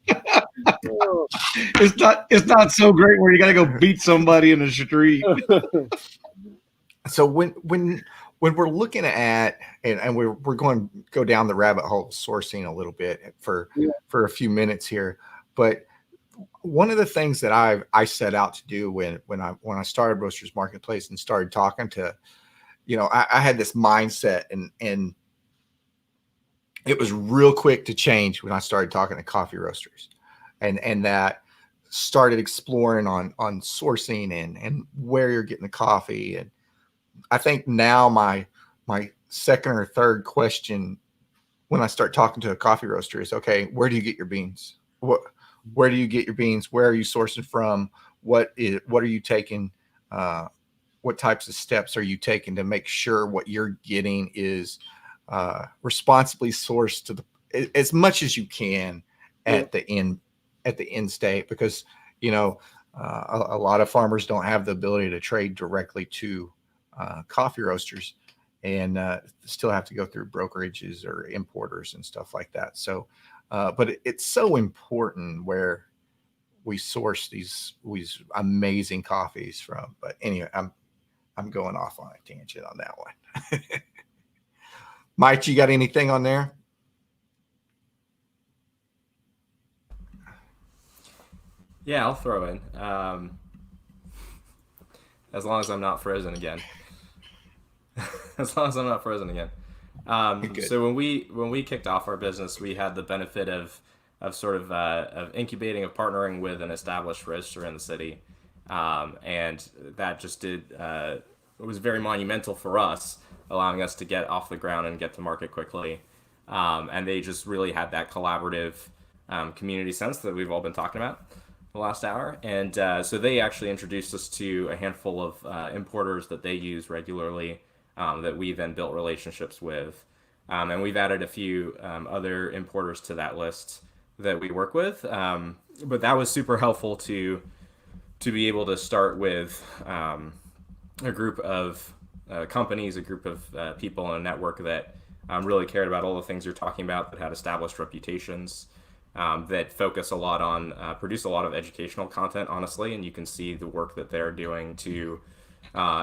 It's not so great where you got to go beat somebody in the street. So when we're looking at and we're going to go down the rabbit hole of sourcing a little bit for a few minutes here, but one of the things that I set out to do when I started Roasters Marketplace and started talking to, I had this mindset and it was real quick to change when I started talking to coffee roasters and that started exploring on sourcing and where you're getting the coffee. And I think now my second or third question when I start talking to a coffee roaster is, okay, where do you get your beans? Where do you get your beans? Where are you sourcing from? What are you taking? What types of steps are you taking to make sure what you're getting is responsibly sourced to as much as you can at the end state? Because a lot of farmers don't have the ability to trade directly to coffee roasters, and still have to go through brokerages or importers and stuff like that. So, but it's so important where we source these amazing coffees from. But anyway, I'm going off on a tangent on that one. Mike, you got anything on there? Yeah, I'll throw in. As long as I'm not frozen again. As long as I'm not frozen again. So when we kicked off our business, we had the benefit of incubating, of partnering with an established roaster in the city, and that just it was very monumental for us, allowing us to get off the ground and get to market quickly. And they just really had that collaborative community sense that we've all been talking about the last hour. And so they actually introduced us to a handful of importers that they use regularly, that we then built relationships with. And we've added a few other importers to that list that we work with. But that was super helpful to be able to start with a group of companies, a group of people in a network that really cared about all the things you're talking about, that had established reputations, that focus a lot on, produce a lot of educational content, honestly, and you can see the work that they're doing to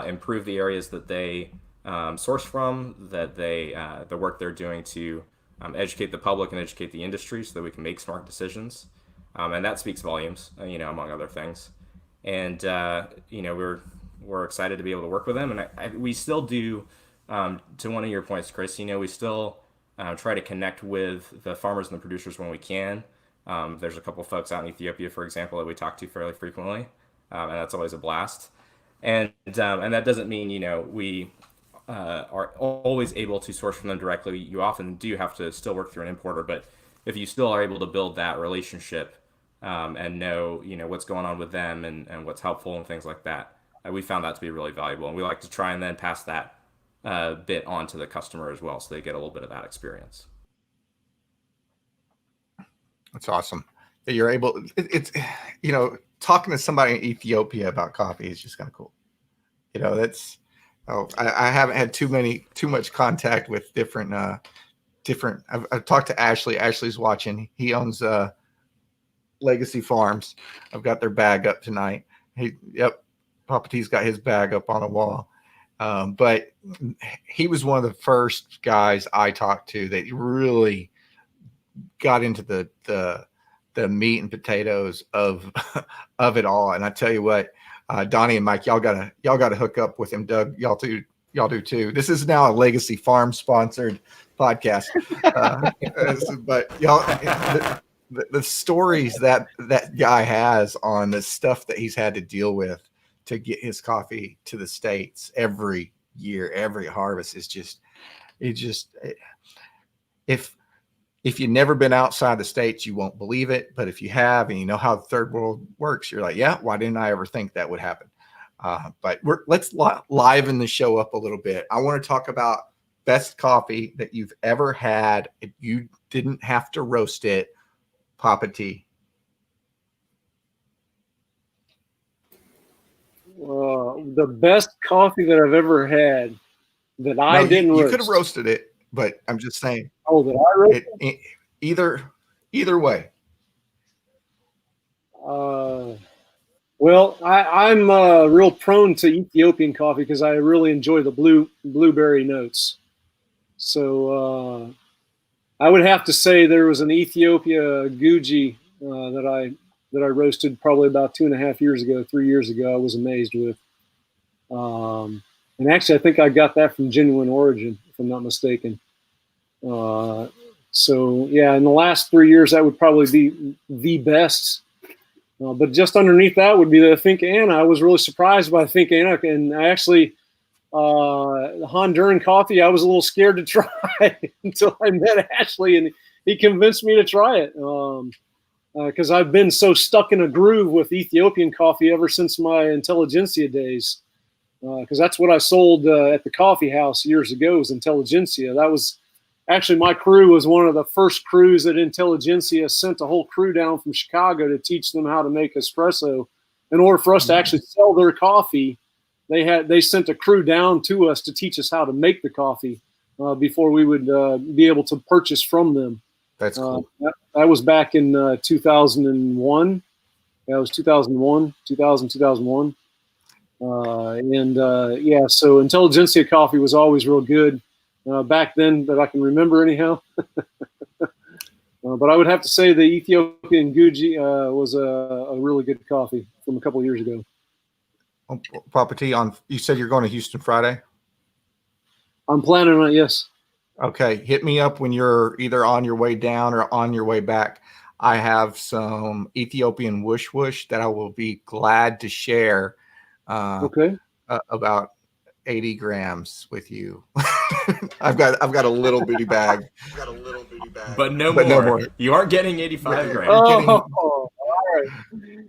improve the areas that they source from, that the work they're doing to educate the public and educate the industry so that we can make smart decisions. And that speaks volumes, among other things. And, we're excited to be able to work with them. And we still do, to one of your points, Chris, we still try to connect with the farmers and the producers when we can. There's a couple folks out in Ethiopia, for example, that we talk to fairly frequently. And that's always a blast. And that doesn't mean, we are always able to source from them directly. You often do have to still work through an importer, but if you still are able to build that relationship and know, what's going on with them and what's helpful and things like that, we found that to be really valuable. And we like to try and then pass that bit on to the customer as well, so they get a little bit of that experience. That's awesome that you're able. It's talking to somebody in Ethiopia about coffee is just kind of cool. That's. Oh, I haven't had too much contact with different. I've talked to Ashley. Ashley's watching. He owns Legacy Farms. I've got their bag up tonight. Yep, Papa T's got his bag up on the wall. But he was one of the first guys I talked to that really got into the meat and potatoes of it all. And I tell you what, Donnie and Mike, y'all gotta hook up with him. Doug, y'all do too. This is now a Legacy Farm sponsored podcast. But y'all, the stories that guy has on the stuff that he's had to deal with to get his coffee to the States every year, every harvest is if you've never been outside the States, you won't believe it. But if you have, and you know how the third world works, you're like, yeah, why didn't I ever think that would happen? But let's liven the show up a little bit. I want to talk about best coffee that you've ever had. If you didn't have to roast it, Papa T. The best coffee that I've ever had that I didn't roast. You could have roasted it, but I'm just saying. Oh, that I roasted it? Either way. Well, I'm real prone to Ethiopian coffee because I really enjoy the blueberry notes. So I would have to say there was an Ethiopia Guji that I roasted probably about 2.5 years ago, 3 years ago. I was amazed with. And actually, I think I got that from Genuine Origin, if I'm not mistaken. So yeah, in the last 3 years, that would probably be the best. But just underneath that would be the Think Anna. I was really surprised by Think Anna, and I actually the Honduran coffee I was a little scared to try until I met Ashley, and he convinced me to try it. Because I've been so stuck in a groove with Ethiopian coffee ever since my intelligentsia days. Because that's what I sold at the coffee house years ago, was intelligentsia. That was actually, my crew was one of the first crews that Intelligentsia sent a whole crew down from Chicago to teach them how to make espresso. In order for us to actually sell their coffee, they sent a crew down to us to teach us how to make the coffee before we would be able to purchase from them. That's cool. That was back in 2001. Yeah, it was 2001, 2001. Yeah, so Intelligentsia coffee was always real good back then that I can remember anyhow. But I would have to say the Ethiopian Guji was a really good coffee from a couple of years ago. Papa T, you said you're going to Houston Friday? I'm planning on it, yes. Okay, hit me up when you're either on your way down or on your way back. I have some Ethiopian whoosh whoosh that I will be glad to share. Okay. About 80 grams with you. I've got a little bitty bag. But no more. You aren't getting 85 grams. All right.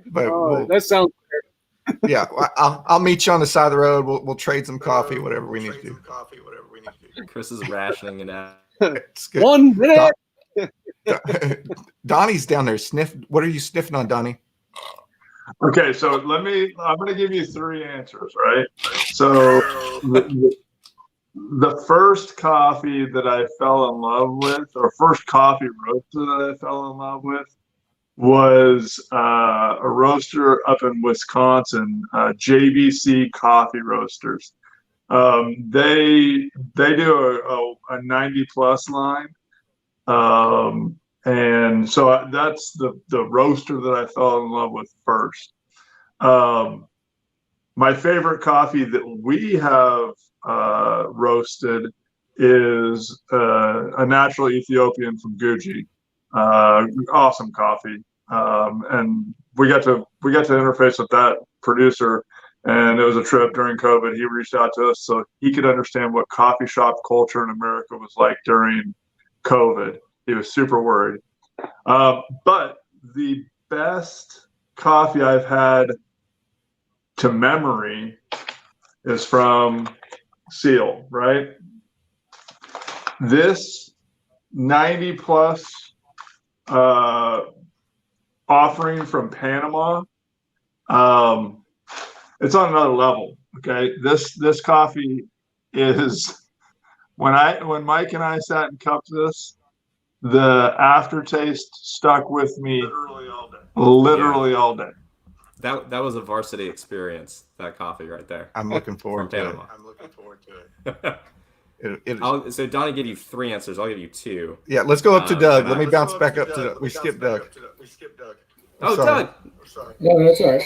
But that sounds yeah, I'll meet you on the side of the road. We'll trade some coffee, whatever we need to do. Chris is rationing it out. It's good. 1 minute. Donnie's down there. What are you sniffing on, Donnie? Okay, so I'm going to give you 3 answers, right? So the first coffee that I fell in love with, or first coffee roaster that I fell in love with, was a roaster up in Wisconsin, JBC Coffee Roasters. They do a 90 plus line. And so that's the roaster that I fell in love with first. My favorite coffee that we have roasted is a natural Ethiopian from Guji. Awesome coffee. And we got to interface with that producer, and it was a trip during COVID. He reached out to us so he could understand what coffee shop culture in America was like during COVID. He was super worried. But the best coffee I've had to memory is from Seal, right? This 90 plus offering from Panama, it's on another level. Okay, this coffee is when Mike and I sat and cupped this, the aftertaste stuck with me literally all day. That was a varsity experience. That coffee right there. I'm looking forward to Panama. it. So Donnie gave you 3 answers. I'll give you 2. Yeah, let's go up to Doug. Let me bounce back up to Doug. We skipped Doug. Oh, sorry. Doug. No, that's all right.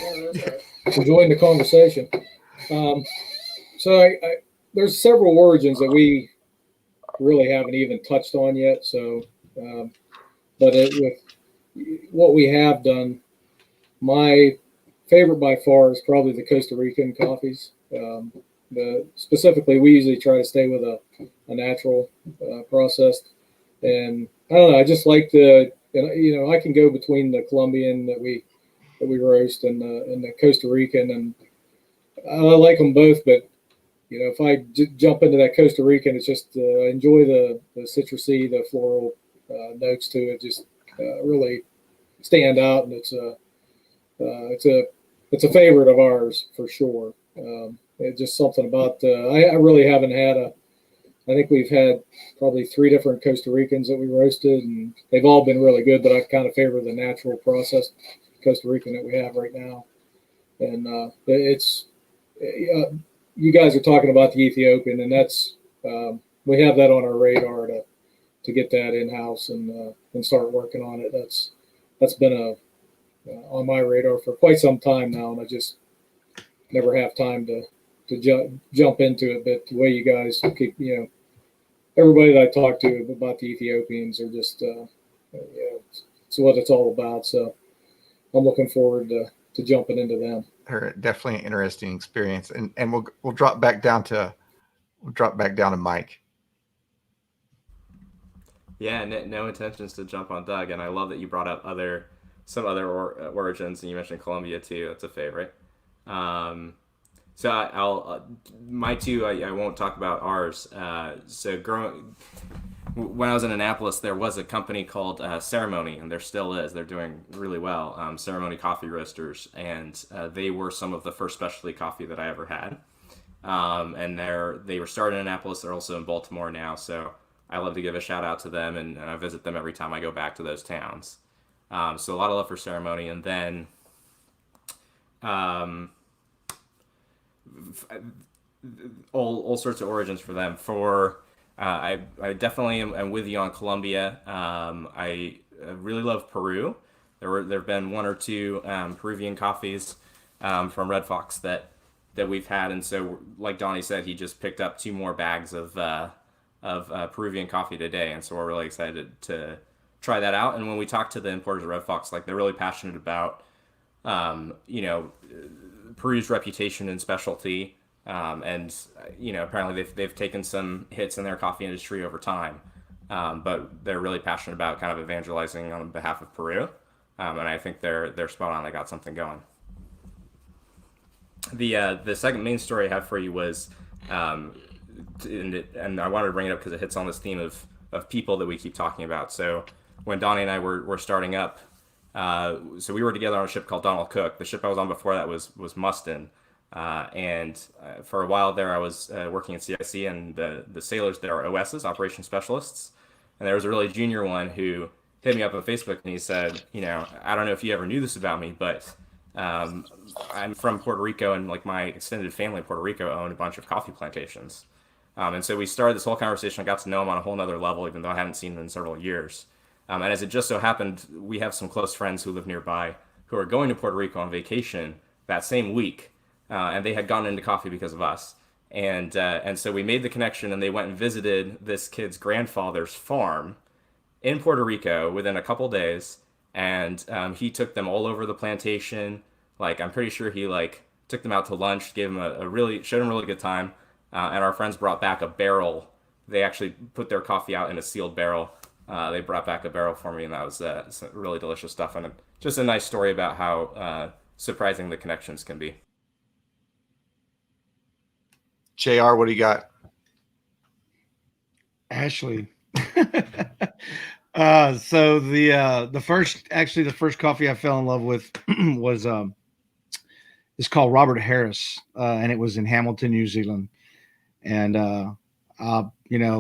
Enjoying the conversation. So there's several origins that we really haven't even touched on yet. So, but with what we have done, my favorite by far is probably the Costa Rican coffees. Specifically, we usually try to stay with a natural processed, and I don't know. I just like I can go between the Colombian that we roast and the Costa Rican, and I like them both. But if I jump into that Costa Rican, it's just enjoy the citrusy, the floral notes to it. Just really stand out, and it's a favorite of ours for sure. It's just something about I really haven't had I think we've had probably 3 different Costa Ricans that we roasted, and they've all been really good, but I kind of favor the natural processed Costa Rican that we have right now. And it's you guys are talking about the Ethiopian, and that's we have that on our radar to get that in house and start working on it. That's been on my radar for quite some time now, and I just never have time to jump into it. But the way you guys keep, everybody that I talk to about the Ethiopians are just, it's what it's all about. So I'm looking forward to jumping into them. They're definitely an interesting experience, and we'll drop back down to Mike. Yeah, no intentions to jump on Doug, and I love that you brought up some other origins, and you mentioned Colombia too. That's a favorite. So I'll my 2. I won't talk about ours. When I was in Annapolis, there was a company called Ceremony, and there still is. They're doing really well. Ceremony Coffee Roasters, and they were some of the first specialty coffee that I ever had. And they were started in Annapolis. They're also in Baltimore now, so I love to give a shout out to them, and I visit them every time I go back to those towns. So a lot of love for Ceremony. And then all sorts of origins for them. I definitely am with you on Colombia. I really love Peru. There have been one or two Peruvian coffees from Red Fox that we've had, and so like Donnie said, he just picked up 2 more bags of Peruvian coffee today, and so we're really excited to try that out. And when we talk to the importers of Red Fox, like they're really passionate about Peru's reputation and specialty. And apparently they've taken some hits in their coffee industry over time, but they're really passionate about kind of evangelizing on behalf of Peru, and I think they're spot on. They got something going. The second main story I have for you was, and I wanted to bring it up because it hits on this theme of people that we keep talking about. So when Donnie and I were starting up, so we were together on a ship called Donald Cook. The ship I was on before that was Mustin. And for a while there, I was working at CIC, and the sailors there are OSs, operation specialists. And there was a really junior one who hit me up on Facebook, and he said, I don't know if you ever knew this about me, but I'm from Puerto Rico, and like my extended family in Puerto Rico owned a bunch of coffee plantations. And so we started this whole conversation. I got to know him on a whole nother level, even though I hadn't seen him in several years. And as it just so happened, we have some close friends who live nearby who are going to Puerto Rico on vacation that same week. And they had gone into coffee because of us. And so we made the connection, and they went and visited this kid's grandfather's farm in Puerto Rico within a couple days. And he took them all over the plantation. Like, I'm pretty sure he took them out to lunch, gave them showed them a really good time. And our friends brought back a barrel. They actually put their coffee out in a sealed barrel. They brought back a barrel for me, and that was some really delicious stuff. And just a nice story about how surprising the connections can be. JR, what do you got? Ashley. So the first coffee I fell in love with was it's called Robert Harris, and it was in Hamilton, New Zealand. And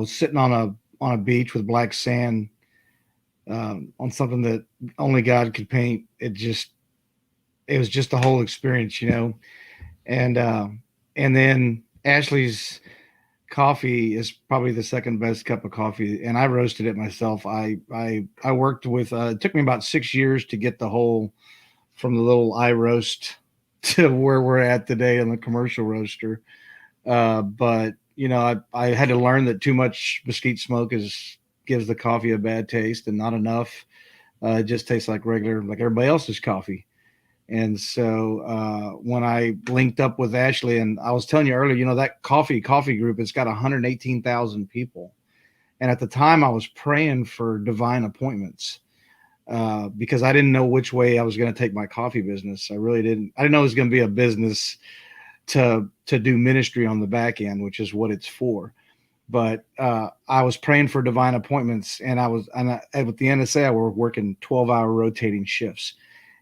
sitting on a beach with black sand, on something that only God could paint. It was just the whole experience, and then Ashley's coffee is probably the second best cup of coffee, and I roasted it myself. I worked with it took me about 6 years to get from the little I roast to where we're at today in the commercial roaster. But I had to learn that too much mesquite smoke gives the coffee a bad taste, and not enough. It just tastes like everybody else's coffee. And so when I linked up with Ashley, and I was telling you earlier, that coffee group, it's got 118,000 people. And at the time I was praying for divine appointments because I didn't know which way I was going to take my coffee business. I didn't know it was going to be a business to do ministry on the back end, which is what it's for. But I was praying for divine appointments, and at the end of the day, I were working 12-hour rotating shifts.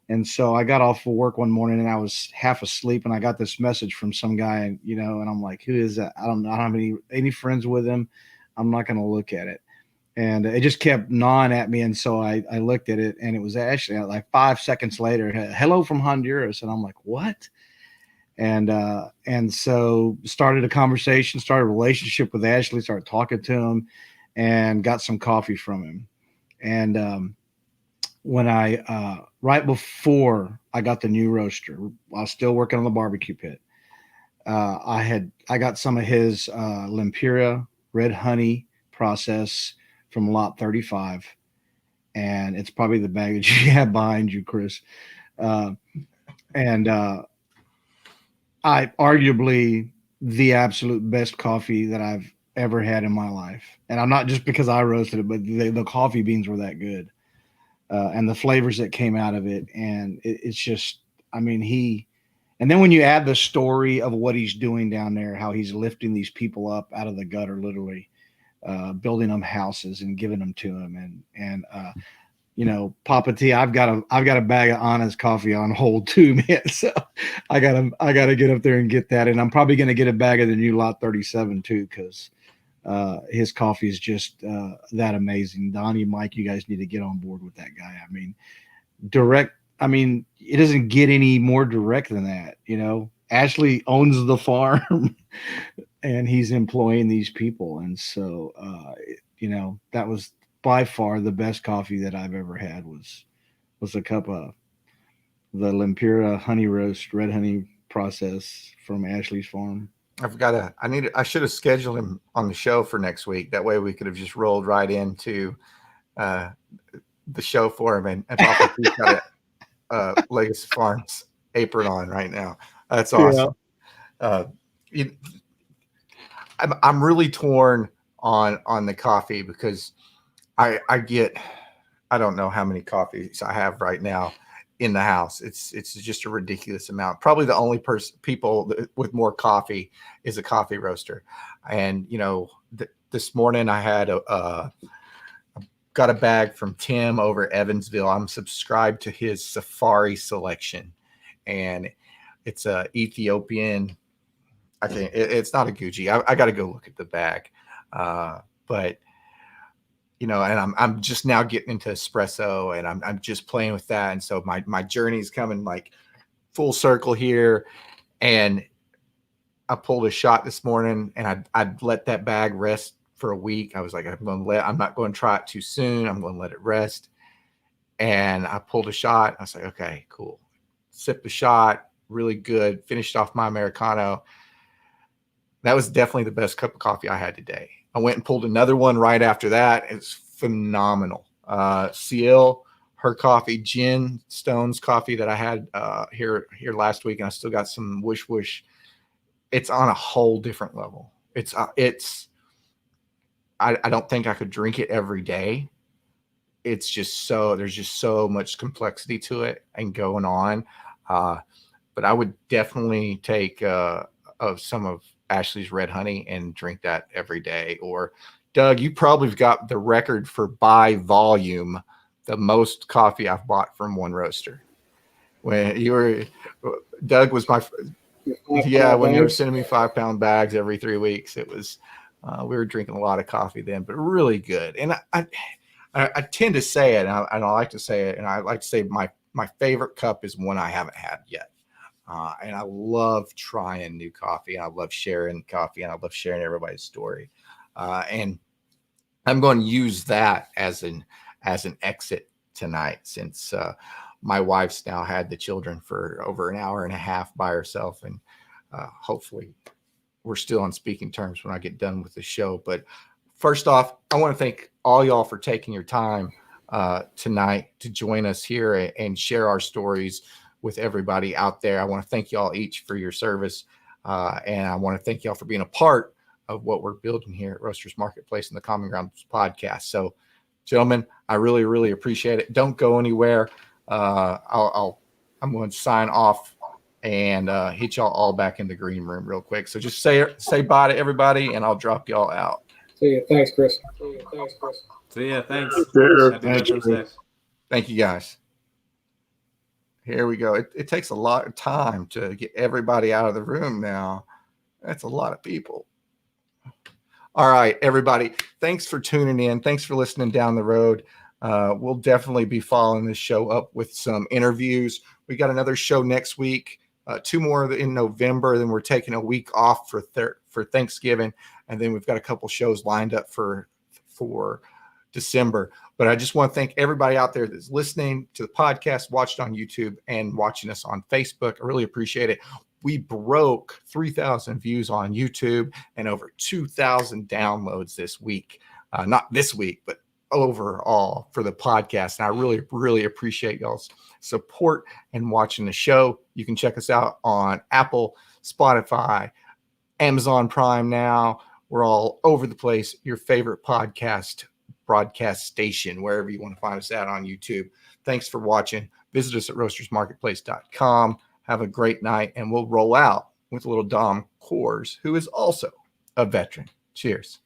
And so I got off of work one morning, and I was half asleep, and I got this message from some guy, and I'm like, who is that? I don't have any friends with him. I'm not going to look at it. And it just kept gnawing at me. And so I looked at it, and it was Ashley. Like 5 seconds later, hello from Honduras. And I'm like, what? And so started a conversation, started a relationship with Ashley, started talking to him, and got some coffee from him. And when right before I got the new roaster, I was still working on the barbecue pit. I got some of his Lempuria red honey process from lot 35, and it's probably the bag that you have behind you, Chris. I arguably the absolute best coffee that I've ever had in my life. And I'm not just because I roasted it, but the coffee beans were that good. And the flavors that came out of it. And it's just, and then when you add the story of what he's doing down there, how he's lifting these people up out of the gutter, literally, building them houses and giving them to them. And Papa T, I've got a bag of Anna's coffee on hold too, man. So I gotta get up there and get that. And I'm probably going to get a bag of the new lot 37 too, because his coffee is just that amazing. Donnie, Mike, you guys need to get on board with that guy. I mean, it doesn't get any more direct than that. Ashley owns the farm and he's employing these people. And so, that was by far the best coffee that I've ever had was a cup of the Lempira honey roast, red honey process from Ashley's farm. I should have scheduled him on the show for next week. That way we could have just rolled right into the show for him. And Papa T's got Legacy Farms apron on right now. That's awesome. Yeah. I'm really torn on the coffee because I don't know how many coffees I have right now in the house. It's just a ridiculous amount. Probably the only people with more coffee is a coffee roaster. And this morning I had got a bag from Tim over Evansville. I'm subscribed to his Safari selection, and it's a Ethiopian. I think it's not a Gucci. I got to go look at the bag, but and I'm just now getting into espresso, and I'm just playing with that, and so my journey is coming like full circle here, and I pulled a shot this morning, and I'd let that bag rest for a week. I was like, I'm not going to try it too soon. I'm going to let it rest. And I pulled a shot. I was like, okay, cool. Sipped the shot, really good. Finished off my Americano. That was definitely the best cup of coffee I had today. I went and pulled another one right after that. It's phenomenal. Ciel, her coffee, Jen Stone's coffee that I had here last week, and I still got some Wish Wish. It's on a whole different level. I don't think I could drink it every day. It's just there's just so much complexity to it and going on. But I would definitely take some of Ashley's red honey and drink that every day. Or Doug, you probably have got the record for by volume, the most coffee I've bought from one roaster. When Doug was when you were sending me 5-pound bags every 3 weeks, it was, we were drinking a lot of coffee then, but really good. And I tend to say it, and I like to say it, and I like to say my favorite cup is one I haven't had yet. And I love trying new coffee, and I love sharing coffee, and I love sharing everybody's story. And I'm going to use that as an exit tonight, since my wife's now had the children for over an hour and a half by herself, and hopefully we're still on speaking terms when I get done with the show. But first off, I want to thank all y'all for taking your time tonight to join us here and share our stories with everybody out there. I want to thank y'all each for your service, and I want to thank y'all for being a part of what we're building here at Roasters Marketplace and the Common Ground podcast. So, gentlemen, I really, really appreciate it. Don't go anywhere. I'm going to sign off and hit y'all all back in the green room real quick. So just say bye to everybody, and I'll drop y'all out. See you. Thanks, Chris. See ya. Thanks. Happy Veterans Day. Thank you, guys. Here we go. It takes a lot of time to get everybody out of the room now. That's a lot of people. All right, everybody. Thanks for tuning in. Thanks for listening down the road. We'll definitely be following this show up with some interviews. We got another show next week, 2 more in November. Then we're taking a week off for Thanksgiving, and then we've got a couple shows lined up for December. But I just want to thank everybody out there that's listening to the podcast, watched on YouTube, and watching us on Facebook. I really appreciate it. We broke 3,000 views on YouTube and over 2,000 downloads this week. Not this week, but overall for the podcast. And I really, really appreciate y'all's support and watching the show. You can check us out on Apple, Spotify, Amazon Prime now. We're all over the place. Your favorite podcast broadcast station, wherever you want to find us at on YouTube. Thanks for watching. Visit us at roastersmarketplace.com. Have a great night, and we'll roll out with a little Dom Coors, who is also a veteran. Cheers.